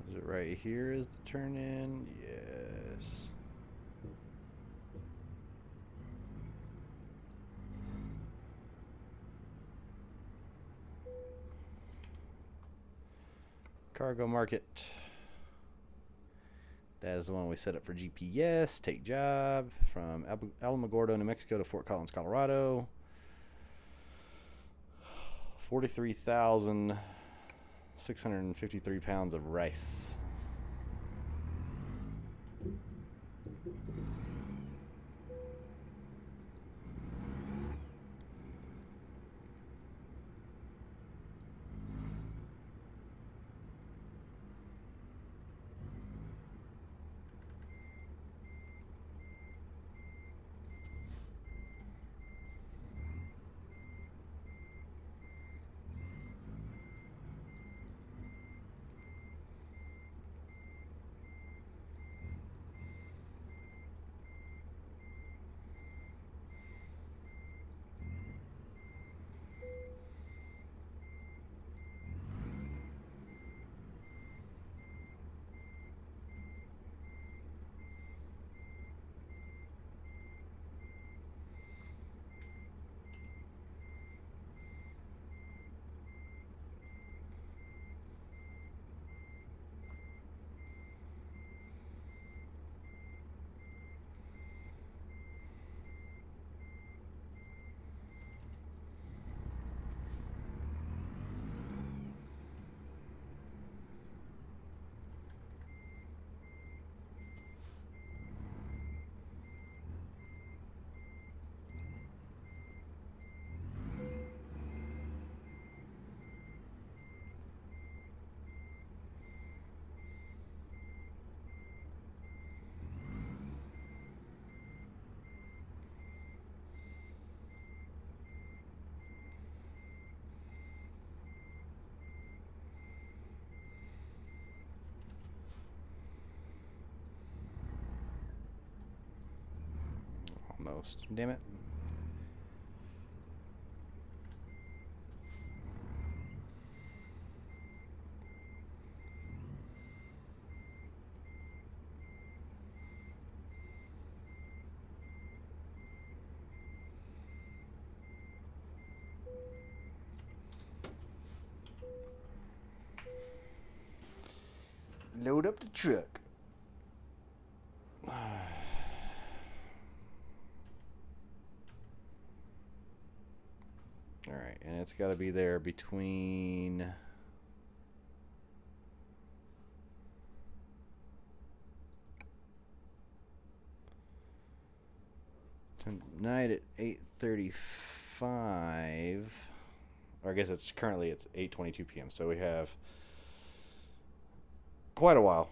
Speaker 1: Is it right here is the turn in? Yes. Cargo market. That is the one we set up for GPS. Take job from Alamogordo, New Mexico to Fort Collins, Colorado. 43,653 pounds of rice. Almost. Damn it. Load up the truck. Alright, and it's got to be there between tonight at 8:35. Or I guess it's 8:22 p.m. So we have quite a while.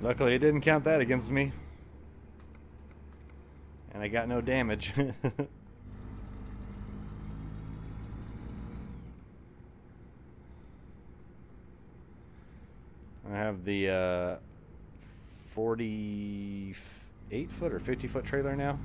Speaker 1: Luckily, it didn't count that against me. And I got no damage. I have the 48 foot or 50 foot trailer now.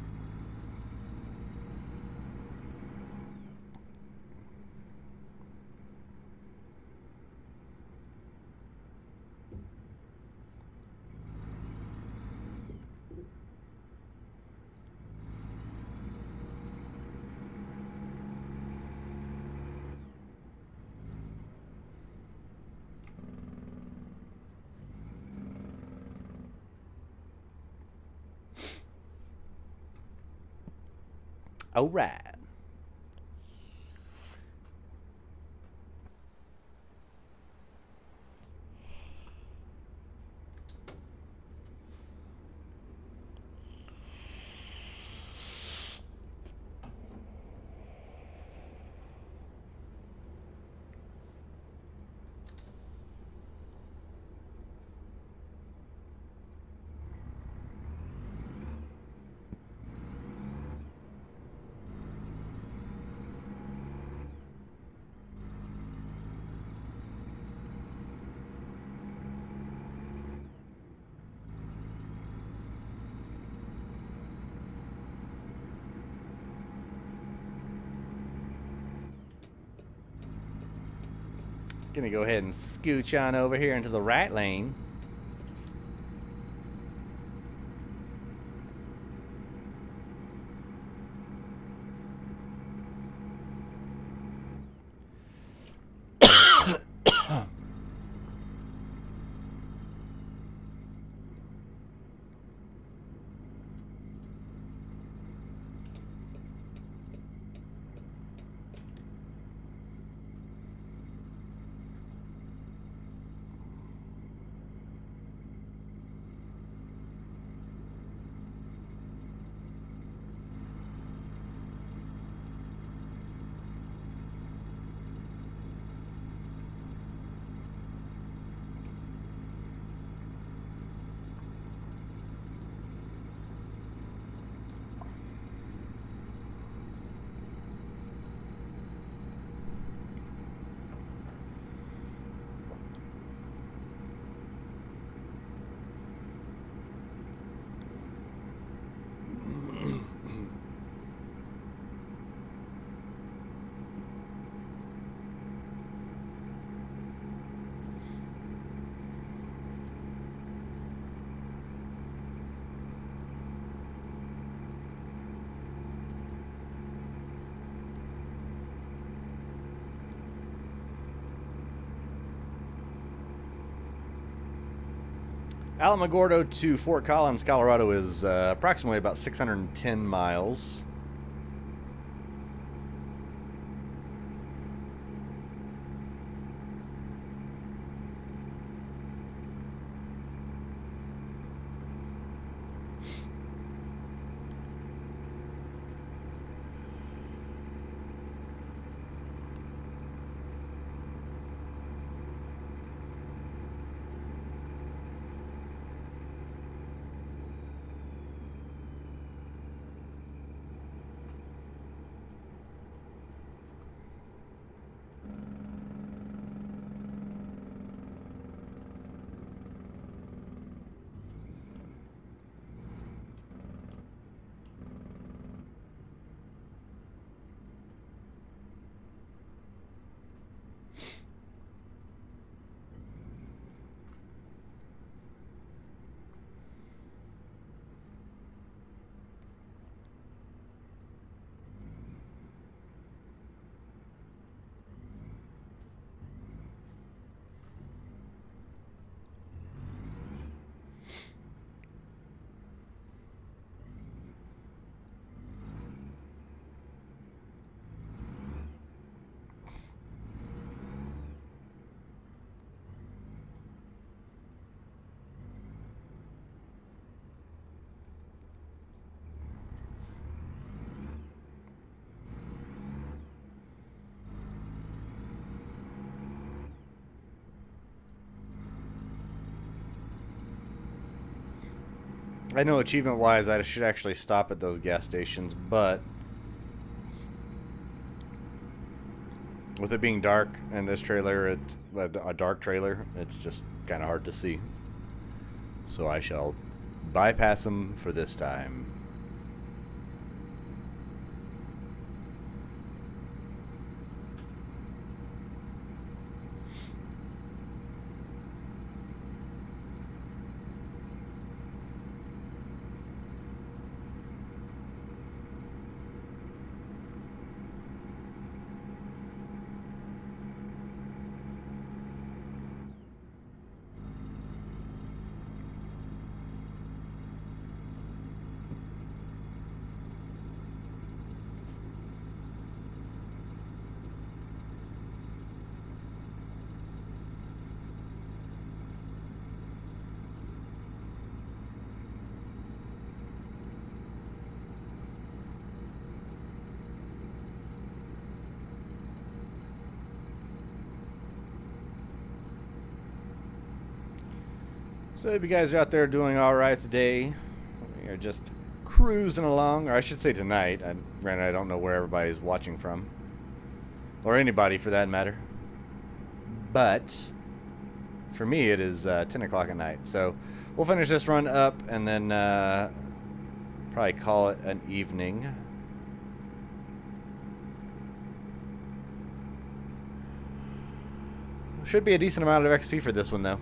Speaker 1: All right. Gonna go ahead and scooch on over here into the right lane. Alamogordo to Fort Collins, Colorado is approximately about 610 miles. I know achievement-wise I should actually stop at those gas stations, but with it being dark and this trailer, a dark trailer, it's just kind of hard to see. So I shall bypass them for this time. So if you guys are out there doing all right today, you're just cruising along, or I should say tonight. Granted, I don't know where everybody's watching from, or anybody for that matter. But for me, it is 10 o'clock at night. So we'll finish this run up and then probably call it an evening. Should be a decent amount of XP for this one, though.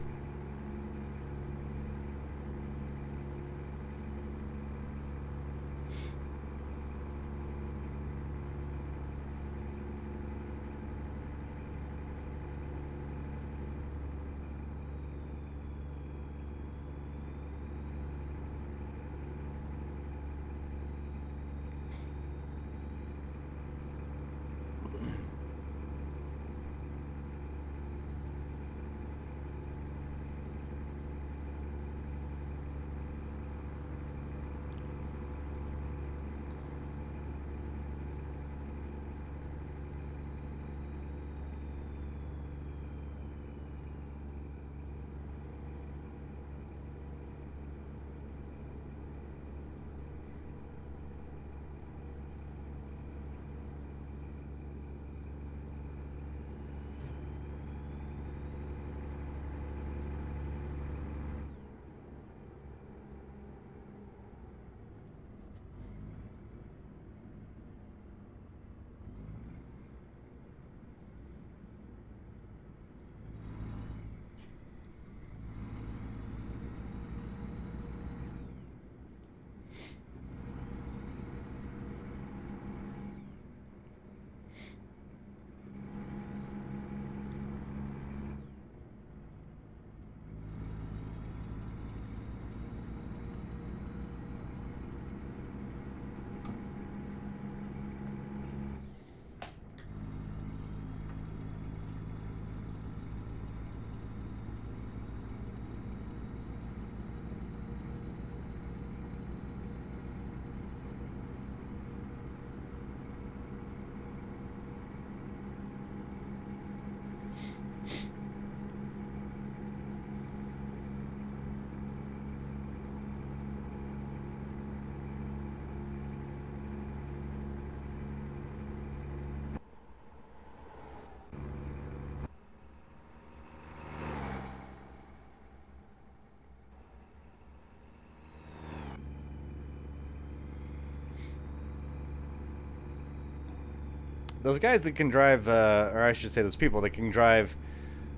Speaker 1: Those guys that can drive, or I should say those people that can drive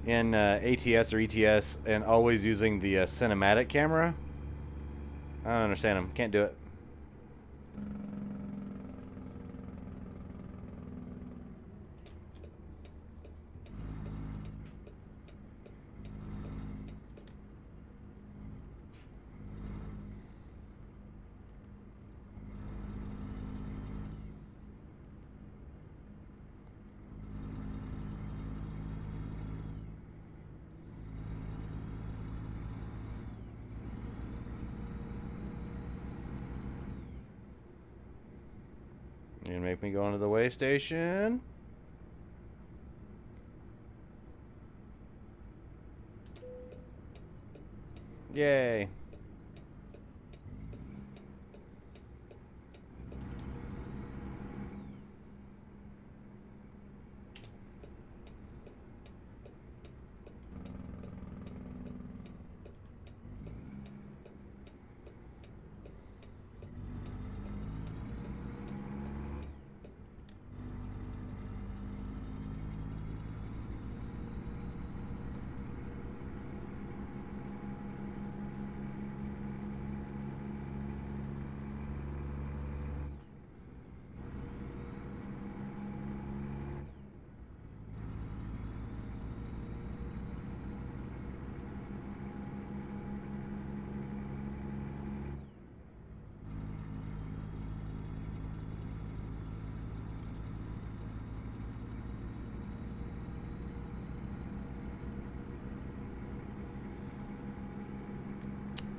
Speaker 1: in ATS or ETS and always using the cinematic camera, I don't understand them. Can't do it. You make me go into the way station. Yay.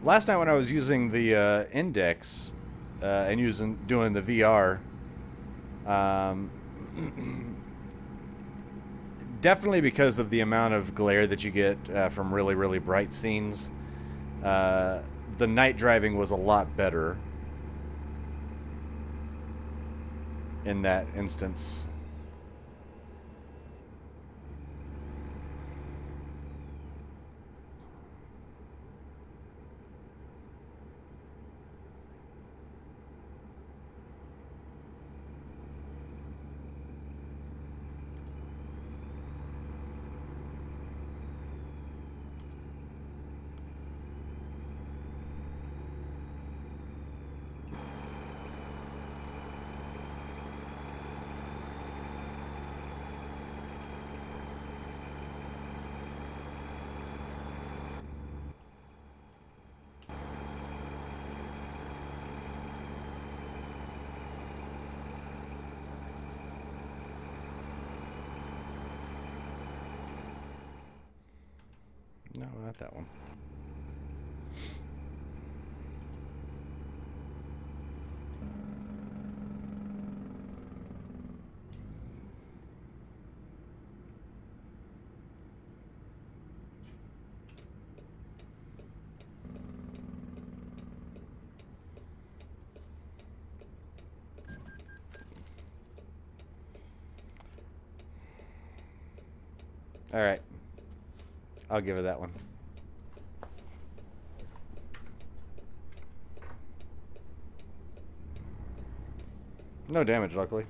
Speaker 1: last night when I was using the index and doing the VR, um, definitely because of the amount of glare that you get from really, really bright scenes, the night driving was a lot better in that instance. No, not that one. All right. I'll give it that one. No damage, luckily.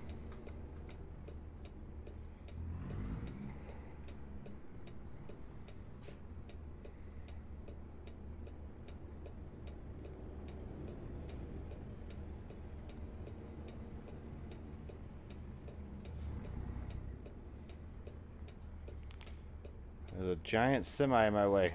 Speaker 1: There's a giant semi in my way.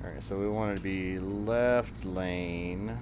Speaker 1: Alright, so we want to be left lane.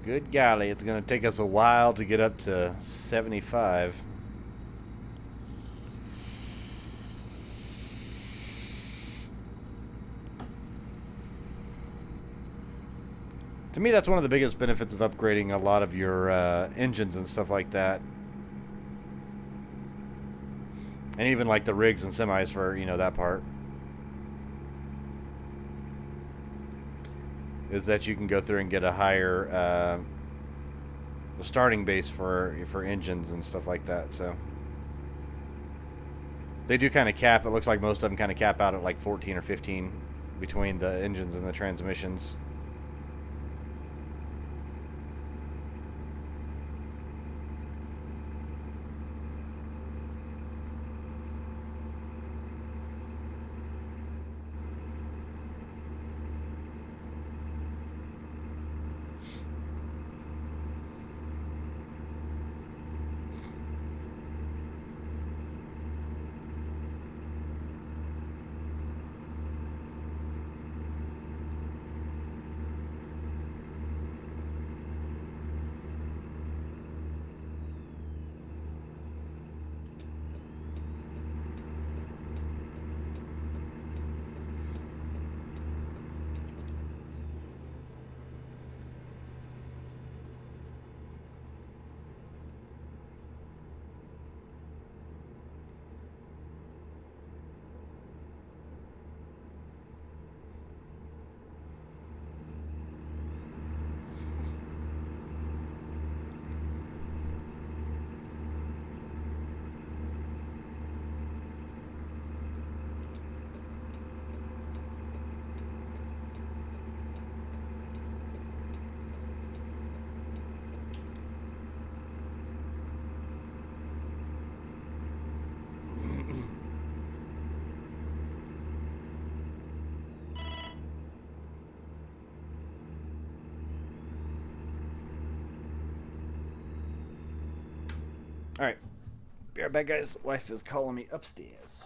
Speaker 1: Good golly, it's going to take us a while to get up to 75. To me, that's one of the biggest benefits of upgrading a lot of your engines and stuff like that. And even like the rigs and semis for, you know, that part. Is that you can go through and get a higher starting base for engines and stuff like that. So they do kind of cap. It looks like most of them kind of cap out at like 14 or 15 between the engines and the transmissions. All right, be right back, guys. Wife is calling me upstairs.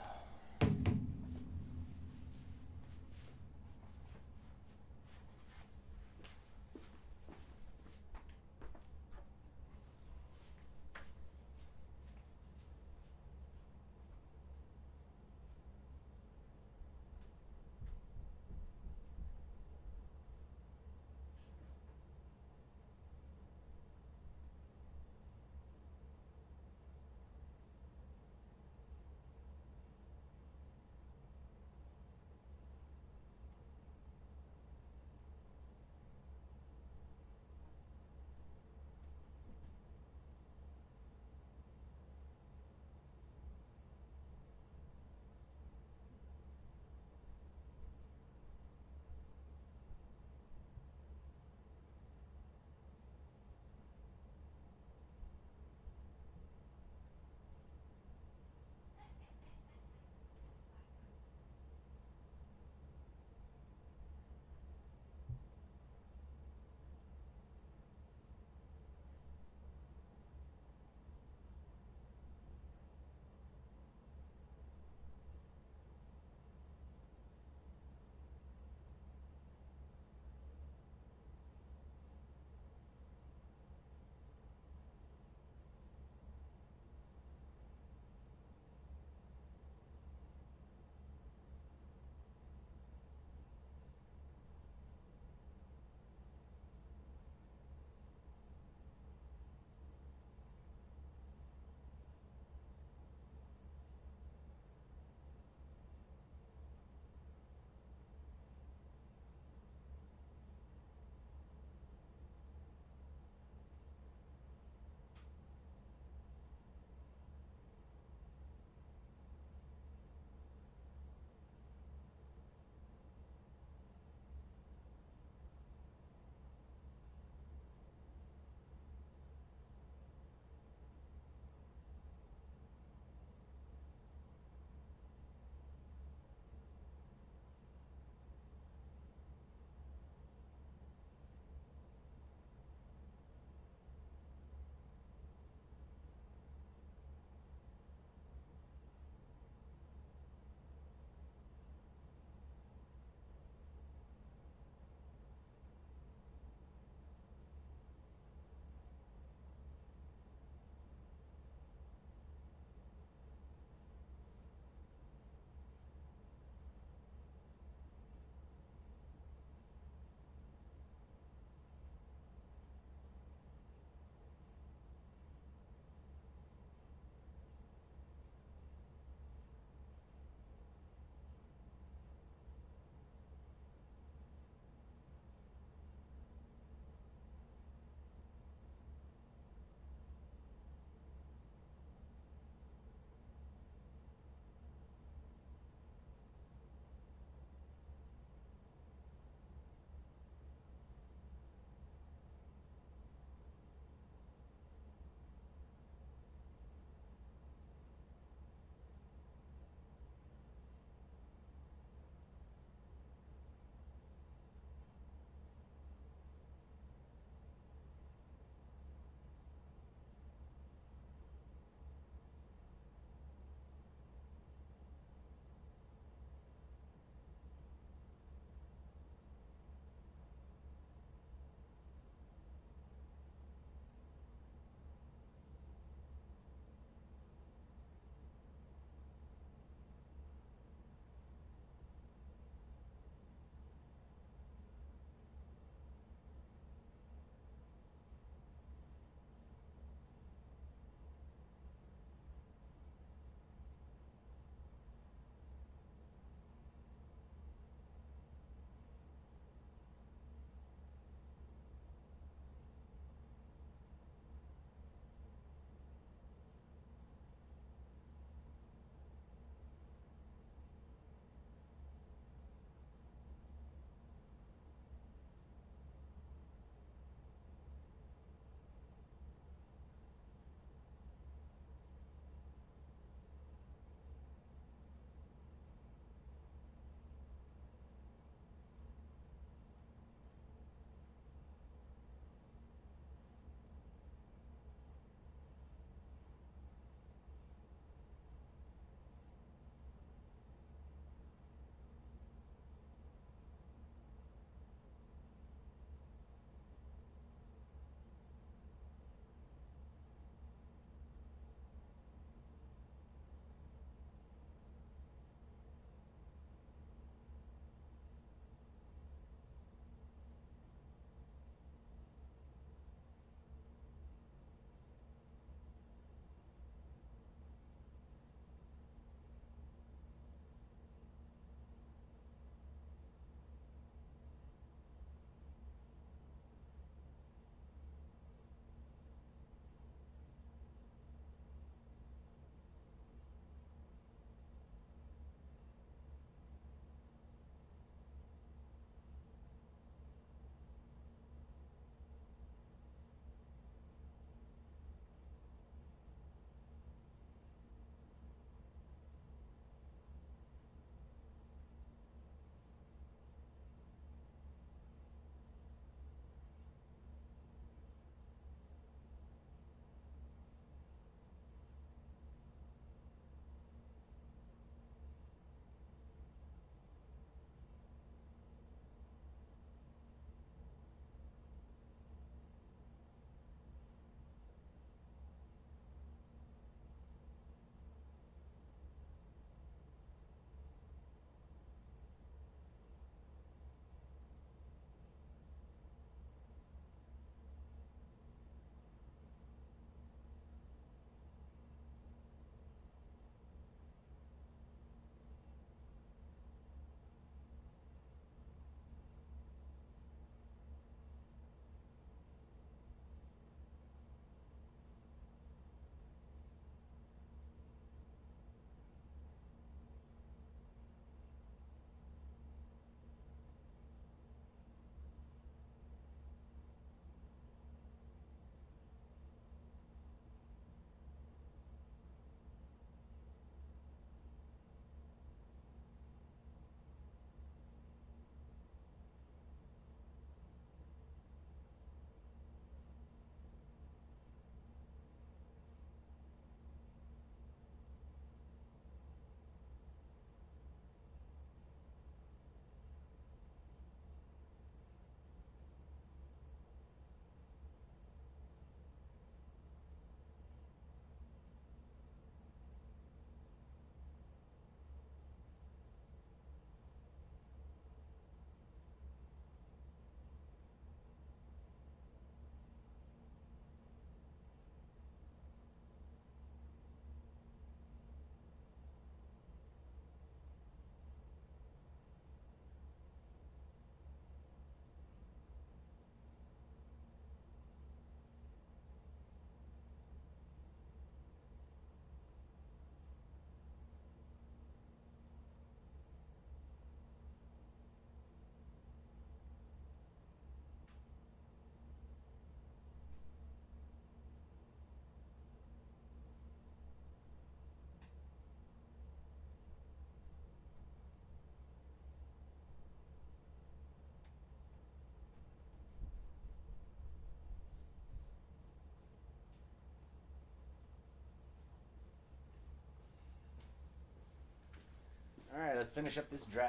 Speaker 1: Alright, let's finish up this drive.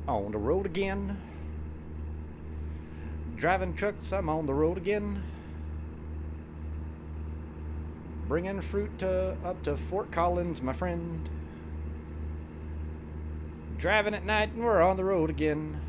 Speaker 1: On the road again. Driving trucks, I'm on the road again. Bringing fruit up to Fort Collins, my friend. Driving at night and we're on the road again.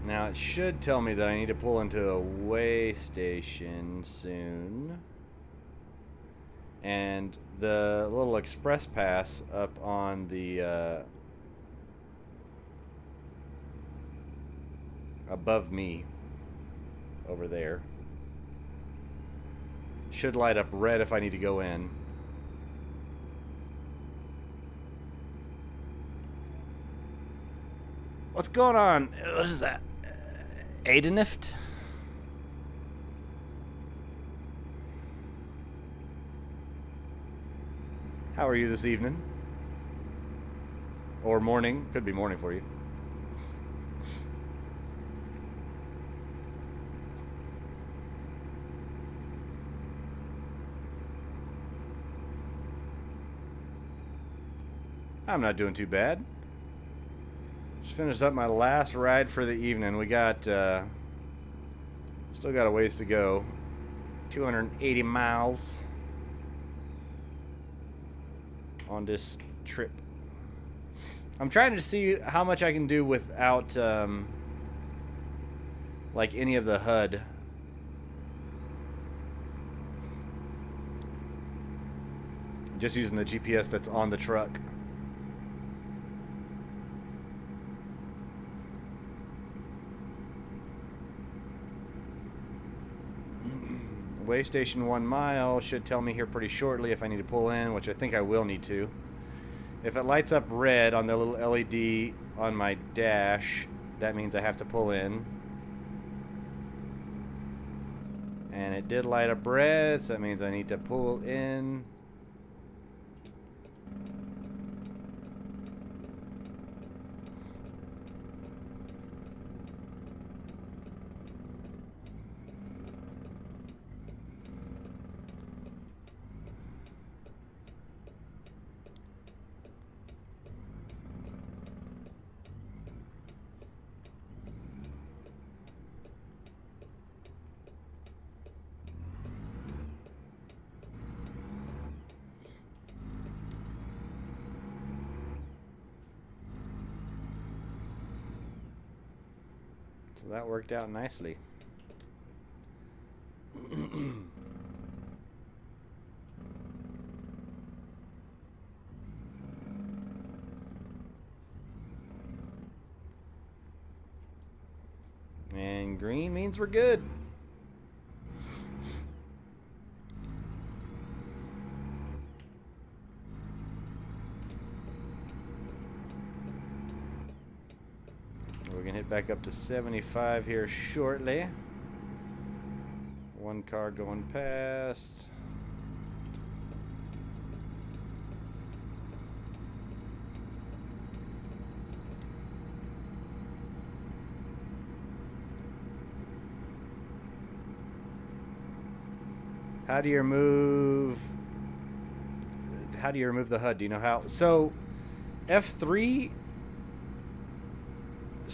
Speaker 1: Now it should tell me that I need to pull into a way station soon. And the little express pass up on the above me over there should light up red if I need to go in. What's going on? What is that? Adenift? How are you this evening? Or morning? Could be morning for you. I'm not doing too bad. Just finished up my last ride for the evening. We got, still got a ways to go. 280 miles on this trip. I'm trying to see how much I can do without, like any of the HUD. Just using the GPS that's on the truck. Way station 1 mile should tell me here pretty shortly if I need to pull in, which I think I will need to. If it lights up red on the little LED on my dash, that means I have to pull in. And it did light up red, so that means I need to pull in. So that worked out nicely. And green means we're good. We're gonna hit back up to 75 here shortly. One car going past. How do you remove the HUD? Do you know how? So F3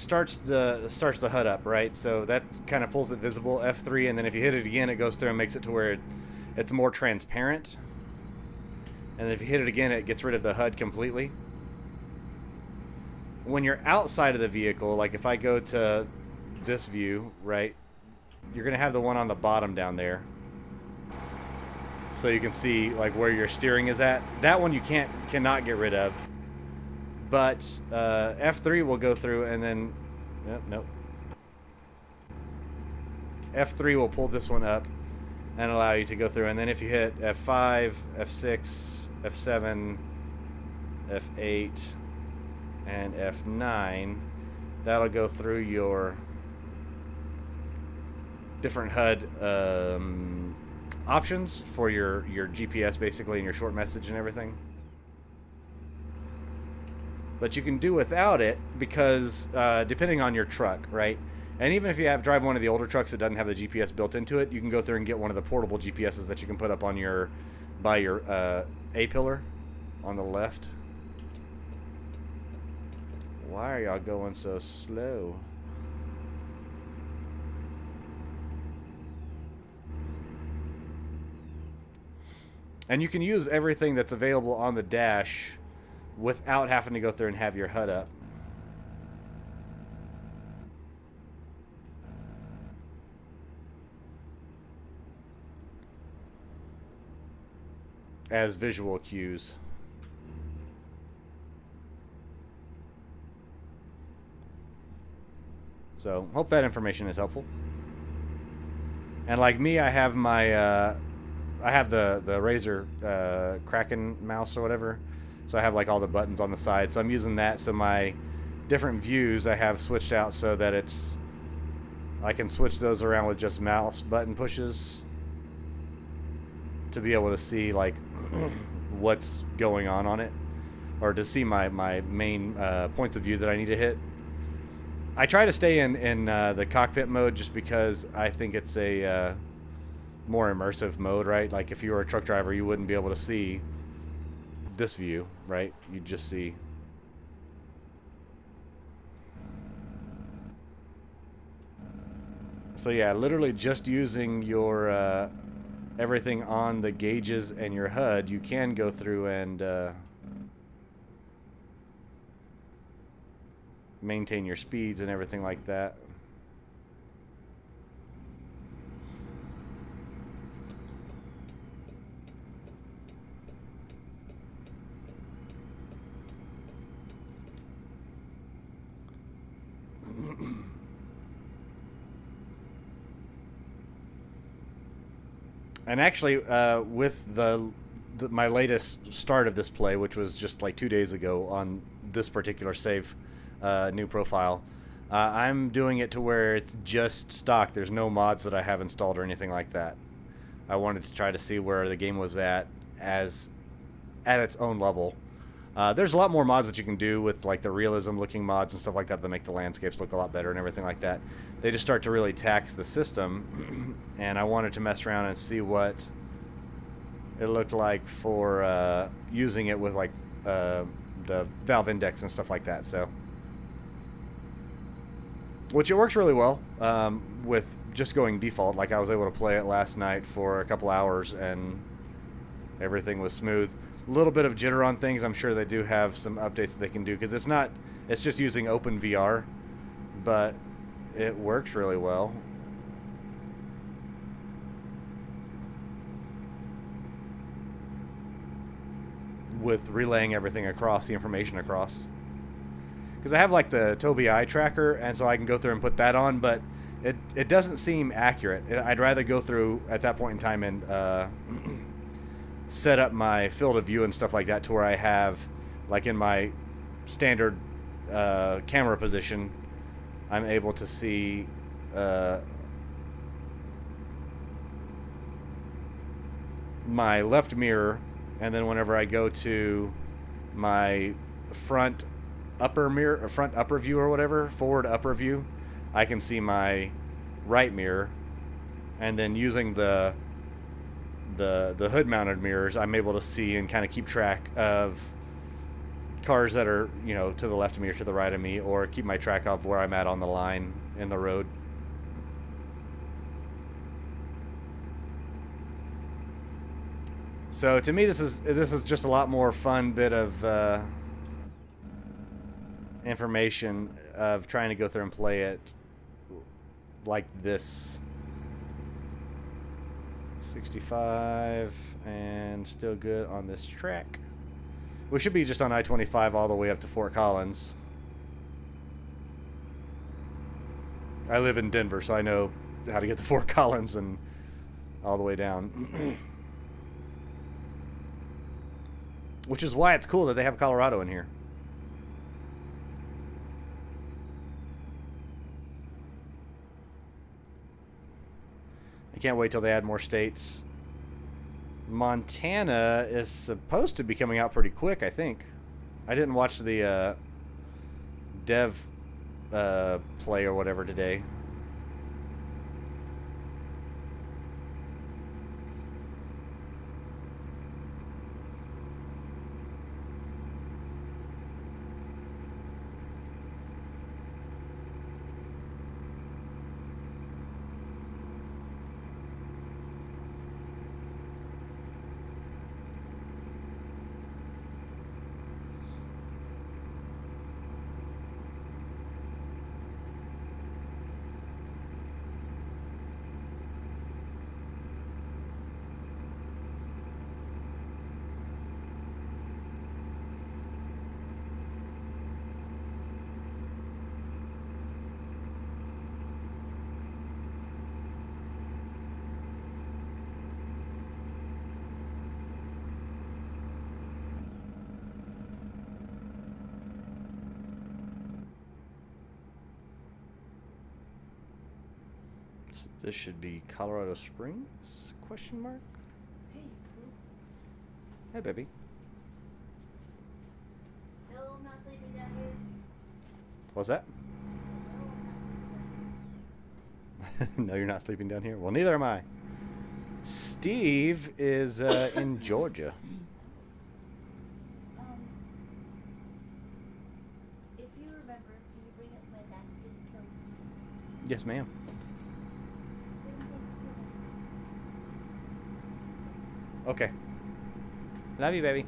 Speaker 1: starts the HUD up, right? So that kind of pulls it visible, F3, and then if you hit it again, it goes through and makes it to where it's more transparent. And if you hit it again, it gets rid of the HUD completely. When you're outside of the vehicle, like if I go to this view, right, you're going to have the one on the bottom down there. So you can see like where your steering is at. That one you cannot get rid of. But F3 will go through and then... Nope. F3 will pull this one up and allow you to go through. And then if you hit F5, F6, F7, F8, and F9, that'll go through your different HUD options for your GPS, basically, and your short message and everything. But you can do without it because depending on your truck, right? And even if you drive one of the older trucks that doesn't have the GPS built into it, you can go through and get one of the portable GPSs that you can put up on by your A-pillar on the left. Why are y'all going so slow? And you can use everything that's available on the dash without having to go through and have your HUD up. As visual cues. So, hope that information is helpful. And like me, I have my I have the Razer Kraken mouse or whatever. So I have like all the buttons on the side. So I'm using that. So my different views I have switched out so that I can switch those around with just mouse button pushes to be able to see like what's going on it, or to see my main points of view that I need to hit. I try to stay in the cockpit mode just because I think it's a more immersive mode, right? Like if you were a truck driver, you wouldn't be able to see this view, right? You'd just see so yeah, literally just using your everything on the gauges and your HUD, you can go through and maintain your speeds and everything like that. And actually, with my latest start of this play, which was just like 2 days ago on this particular save new profile, I'm doing it to where it's just stock. There's no mods that I have installed or anything like that. I wanted to try to see where the game was at its own level. There's a lot more mods that you can do with like the realism looking mods and stuff like that make the landscapes look a lot better and everything like that. They just start to really tax the system, and I wanted to mess around and see what it looked like for using it with like the valve index and stuff like that. So, which it works really well with just going default. Like I was able to play it last night for a couple hours and everything was smooth. A little bit of jitter on things. I'm sure they do have some updates that they can do because it's just using OpenVR, but it works really well. With relaying everything across, the information across. Because I have like the Tobii eye tracker, and so I can go through and put that on, but it doesn't seem accurate. I'd rather go through at that point in time and set up my field of view and stuff like that to where I have, like in my standard camera position, I'm able to see my left mirror, and then whenever I go to my front upper mirror, or front upper view or whatever, forward upper view, I can see my right mirror, and then using the hood mounted mirrors, I'm able to see and kind of keep track of cars that are, you know, to the left of me or to the right of me, or keep my track of where I'm at on the line in the road. So to me, this is just a lot more fun bit of information of trying to go through and play it like this. 65 and still good on this track. We should be just on I-25 all the way up to Fort Collins. I live in Denver, so I know how to get to Fort Collins and all the way down. Which is why it's cool that they have Colorado in here. I can't wait till they add more states. Montana is supposed to be coming out pretty quick, I think. I didn't watch the dev play or whatever today. This should be Colorado Springs? Question mark. Hey, baby.
Speaker 2: No, I'm not sleeping down here.
Speaker 1: What's that? No, you're not sleeping down here? Well, neither am I. Steve is in Georgia.
Speaker 2: If you remember, can you bring up my basket and coat?
Speaker 1: Yes, ma'am. Okay. Love you, baby.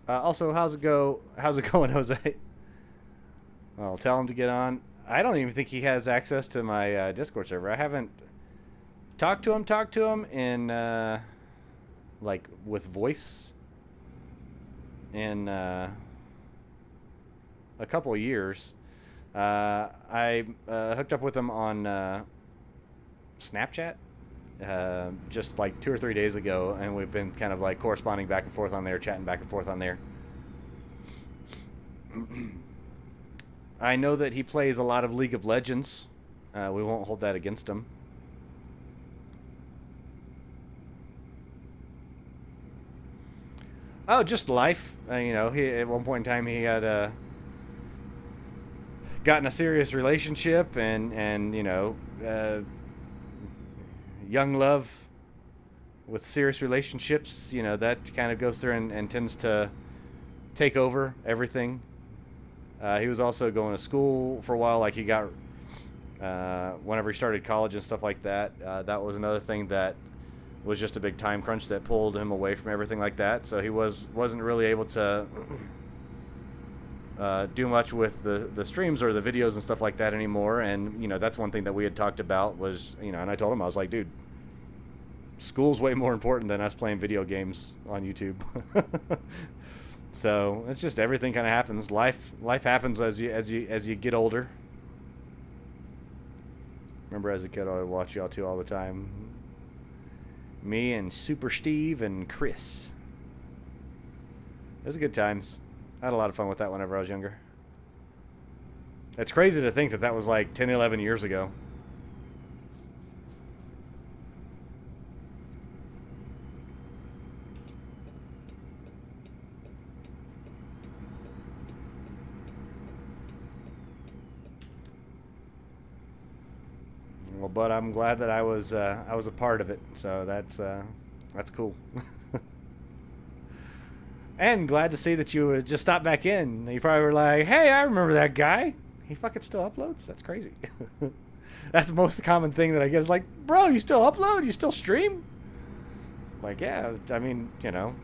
Speaker 1: Also, how's it going, Jose? Well, tell him to get on. I don't even think he has access to my Discord server. I haven't talked to him in like with voice in a couple of years. I hooked up with him on Snapchat just like 2 or 3 days ago, and we've been kind of like corresponding back and forth on there, chatting back and forth on there. I know that he plays a lot of League of Legends. We won't hold that against him. Oh, just life. You know, he at one point in time he had gotten a serious relationship, and you know, young love with serious relationships, you know, that kind of goes through and tends to take over everything. He was also going to school for a while, like he got whenever he started college and stuff like that. That was another thing that was just a big time crunch that pulled him away from everything like that. So he wasn't really able to do much with the streams or the videos and stuff like that anymore. And you know, that's one thing that we had talked about was, you know, and I told him, I was like, dude, school's way more important than us playing video games on YouTube. So it's just everything kind of happens. Life happens as you get older. Remember, as a kid, I would watch y'all two all the time. Me and Super Steve and Chris. Those are good times. I had a lot of fun with that whenever I was younger. It's crazy to think that that was like 10, 11 years ago. Well, but I'm glad that I was a part of it. So that's cool. And glad to see that you would just stop back in. You probably were like, hey, I remember that guy. He fucking still uploads? That's crazy. That's the most common thing that I get is like, bro, you still upload? You still stream? Like, yeah, I mean, you know,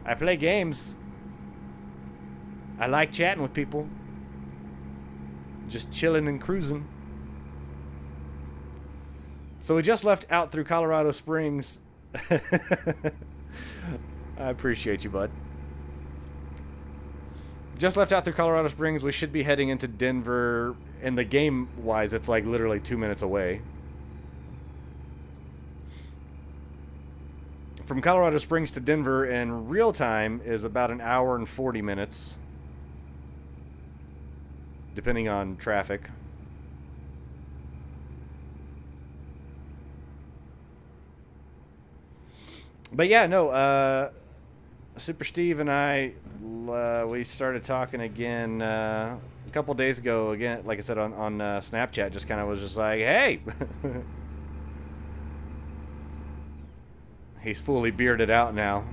Speaker 1: I play games. I like chatting with people. Just chilling and cruising. So we just left out through Colorado Springs. I appreciate you, bud. Just left out through Colorado Springs. We should be heading into Denver. And the game-wise, it's like literally 2 minutes away. From Colorado Springs to Denver in real time is about an hour and 40 minutes. Depending on traffic. But yeah, no, Super Steve and I, we started talking again a couple days ago. Again, like I said on Snapchat, just kind of was just like, hey. He's fully bearded out now.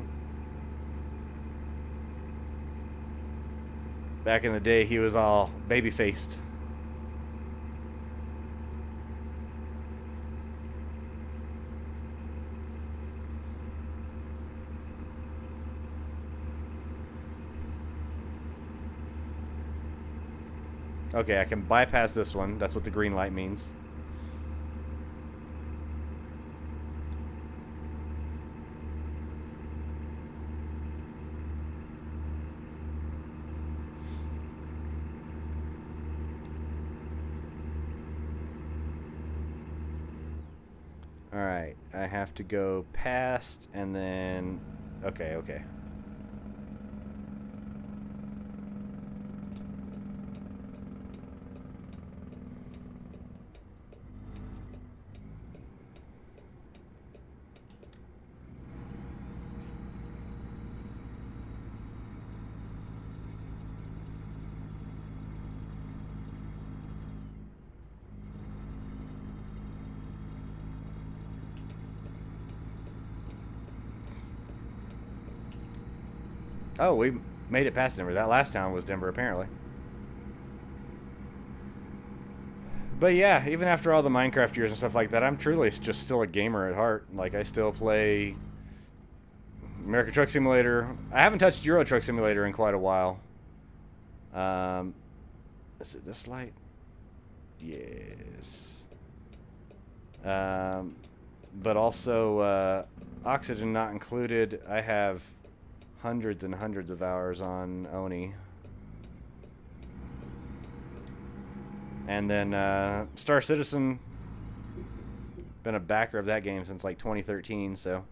Speaker 1: Back in the day, he was all baby-faced. Okay, I can bypass this one. That's what the green light means. Alright, I have to go past and then... Okay, okay. Oh, we made it past Denver. That last town was Denver, apparently. But yeah, even after all the Minecraft years and stuff like that, I'm truly just still a gamer at heart. Like, I still play American Truck Simulator. I haven't touched Euro Truck Simulator in quite a while. Is it this light? Yes. But also, Oxygen not included. I have hundreds and hundreds of hours on Oni. And then Star Citizen, been a backer of that game since like 2013, so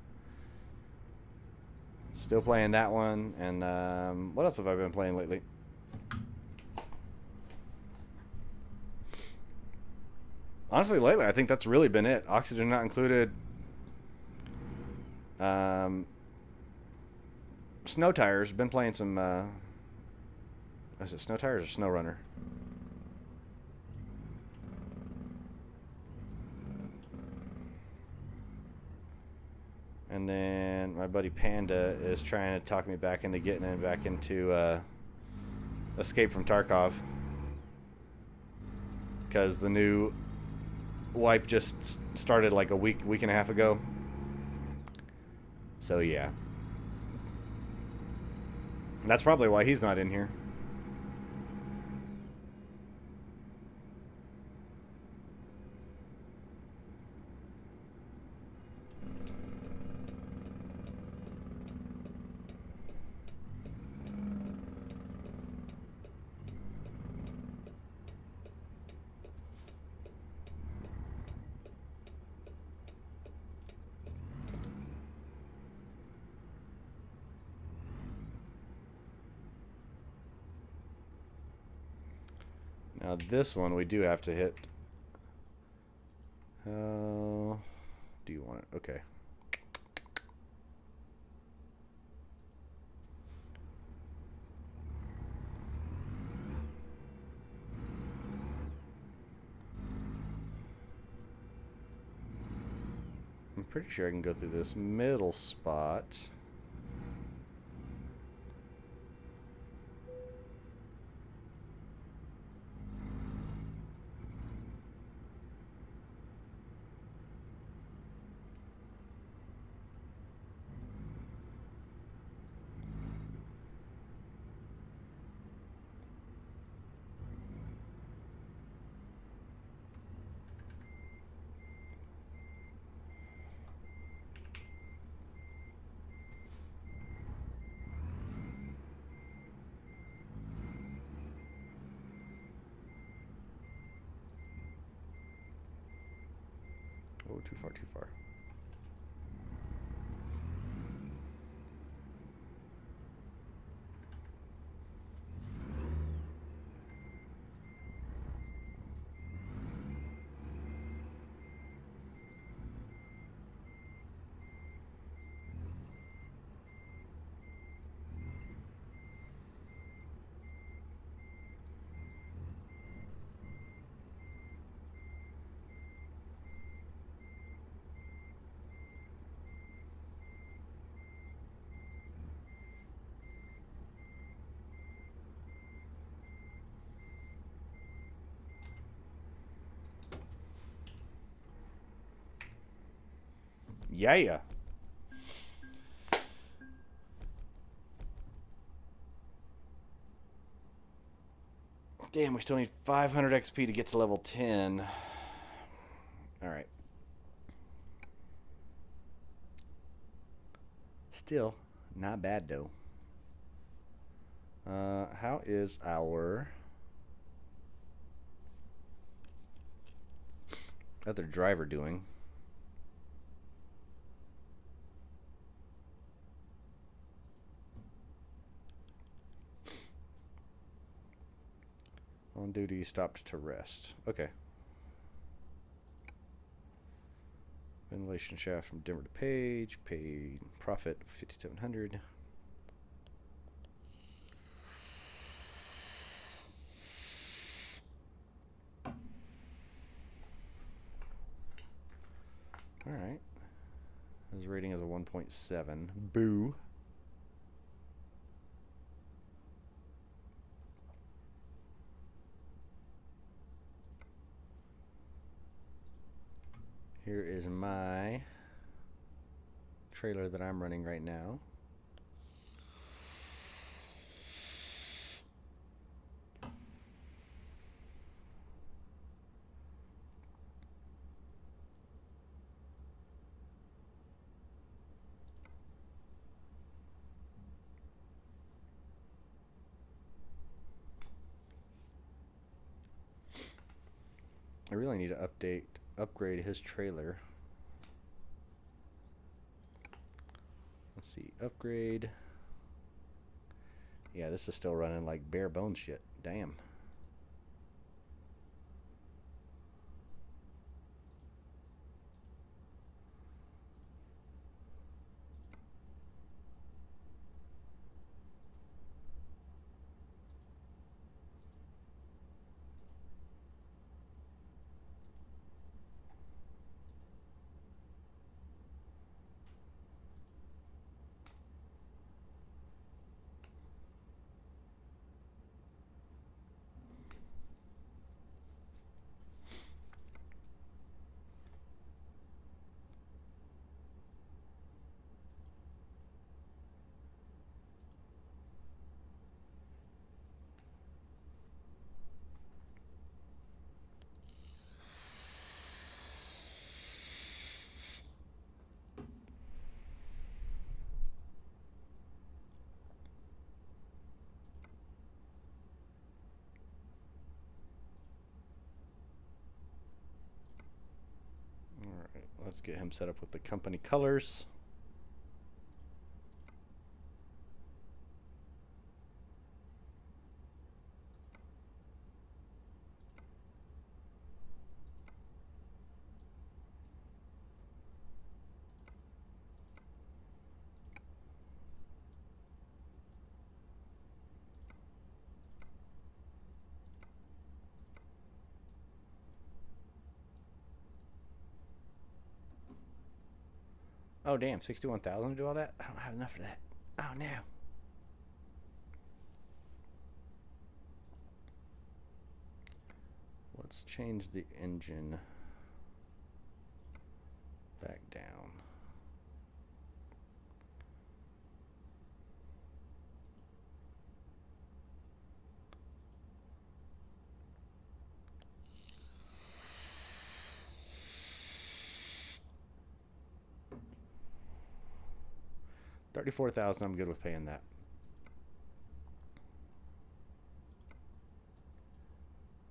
Speaker 1: still playing that one. And what else have I been playing lately? Honestly, lately I think that's really been it. Oxygen not included. Snow Tires. Been playing some. Is it Snow Tires or Snow Runner? And then my buddy Panda is trying to talk me back into getting in back into Escape from Tarkov, because the new wipe just started like a week and a half ago. So yeah. That's probably why he's not in here. Now this one we do have to hit. How do you want it? Okay. I'm pretty sure I can go through this middle spot. Oh, too far, too far. Yeah. Damn, we still need 500 XP to get to level 10. Alright. Still, not bad though. How is our other driver doing? On duty, stopped to rest. Okay. Ventilation shaft from Denver to Page. Paid profit 5,700. All right. His rating is a 1.7. Boo. Here is my trailer that I'm running right now. I really need to upgrade his trailer. Let's see, upgrade. Yeah, this is still running like bare bones shit. Damn. Alright, let's get him set up with the company colors. Oh damn, 61,000 to do all that? I don't have enough for that. Oh no. Let's change the engine back down. $34,000, I'm good with paying that.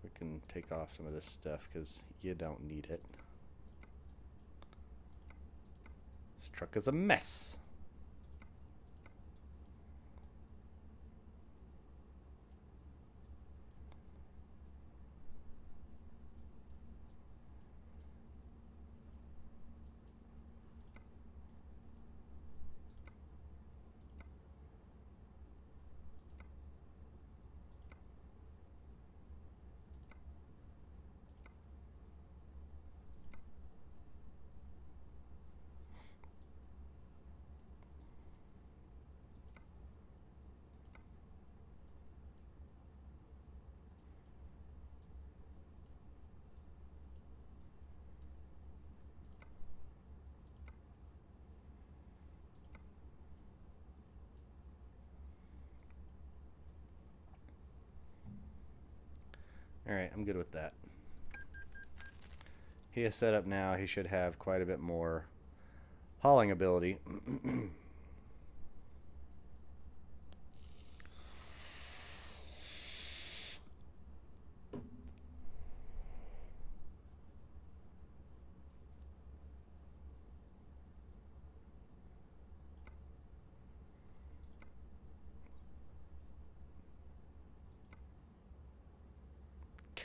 Speaker 1: We can take off some of this stuff because you don't need it. Truck is a mess. Alright, I'm good with that. He is set up now. He should have quite a bit more hauling ability.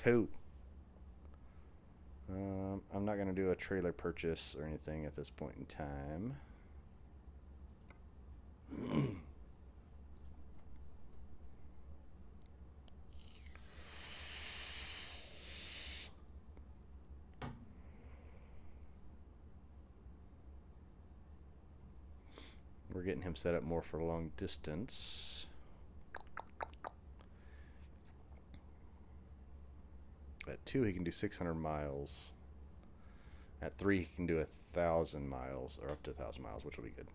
Speaker 1: Cool. I'm not going to do a trailer purchase or anything at this point in time. We're getting him set up more for long distance. At 2, he can do 600 miles. At 3, he can do 1,000 miles, or up to 1,000 miles, which will be good,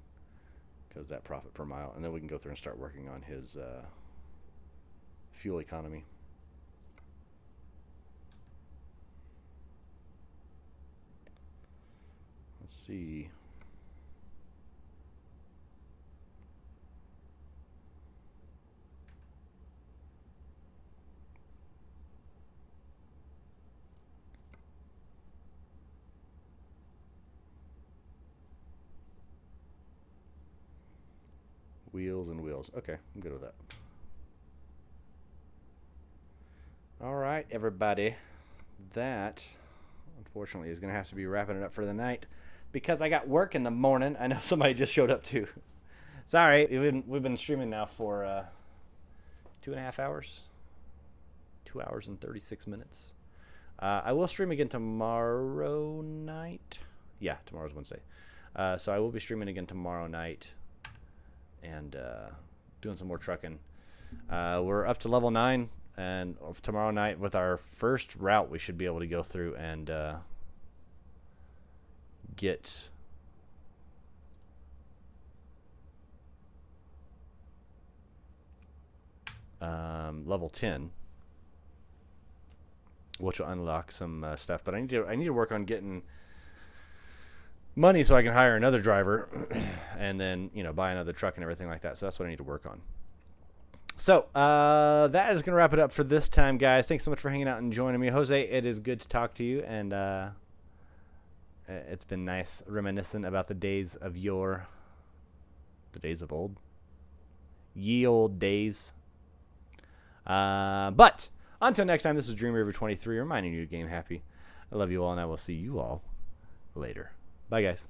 Speaker 1: because that profit per mile. And then we can go through and start working on his fuel economy. Let's see. Wheels and wheels. Okay, I'm good with that. All right, everybody. That, unfortunately, is going to have to be wrapping it up for the night because I got work in the morning. I know somebody just showed up too. Sorry, we've been streaming now for 2.5 hours. 2 hours and 36 minutes. I will stream again tomorrow night. Yeah, tomorrow's Wednesday. So I will be streaming again tomorrow night and doing some more trucking. We're up to level 9, and tomorrow night with our first route we should be able to go through and get level 10, which will unlock some stuff. But I need to work on getting money so I can hire another driver and then, buy another truck and everything like that. So that's what I need to work on. So that is going to wrap it up for this time, guys. Thanks so much for hanging out and joining me. Jose, it is good to talk to you, and it's been nice reminiscing about the days of the days of old. Ye old days. But until next time, this is Dream River 23 reminding you to game happy. I love you all, and I will see you all later. Bye, guys.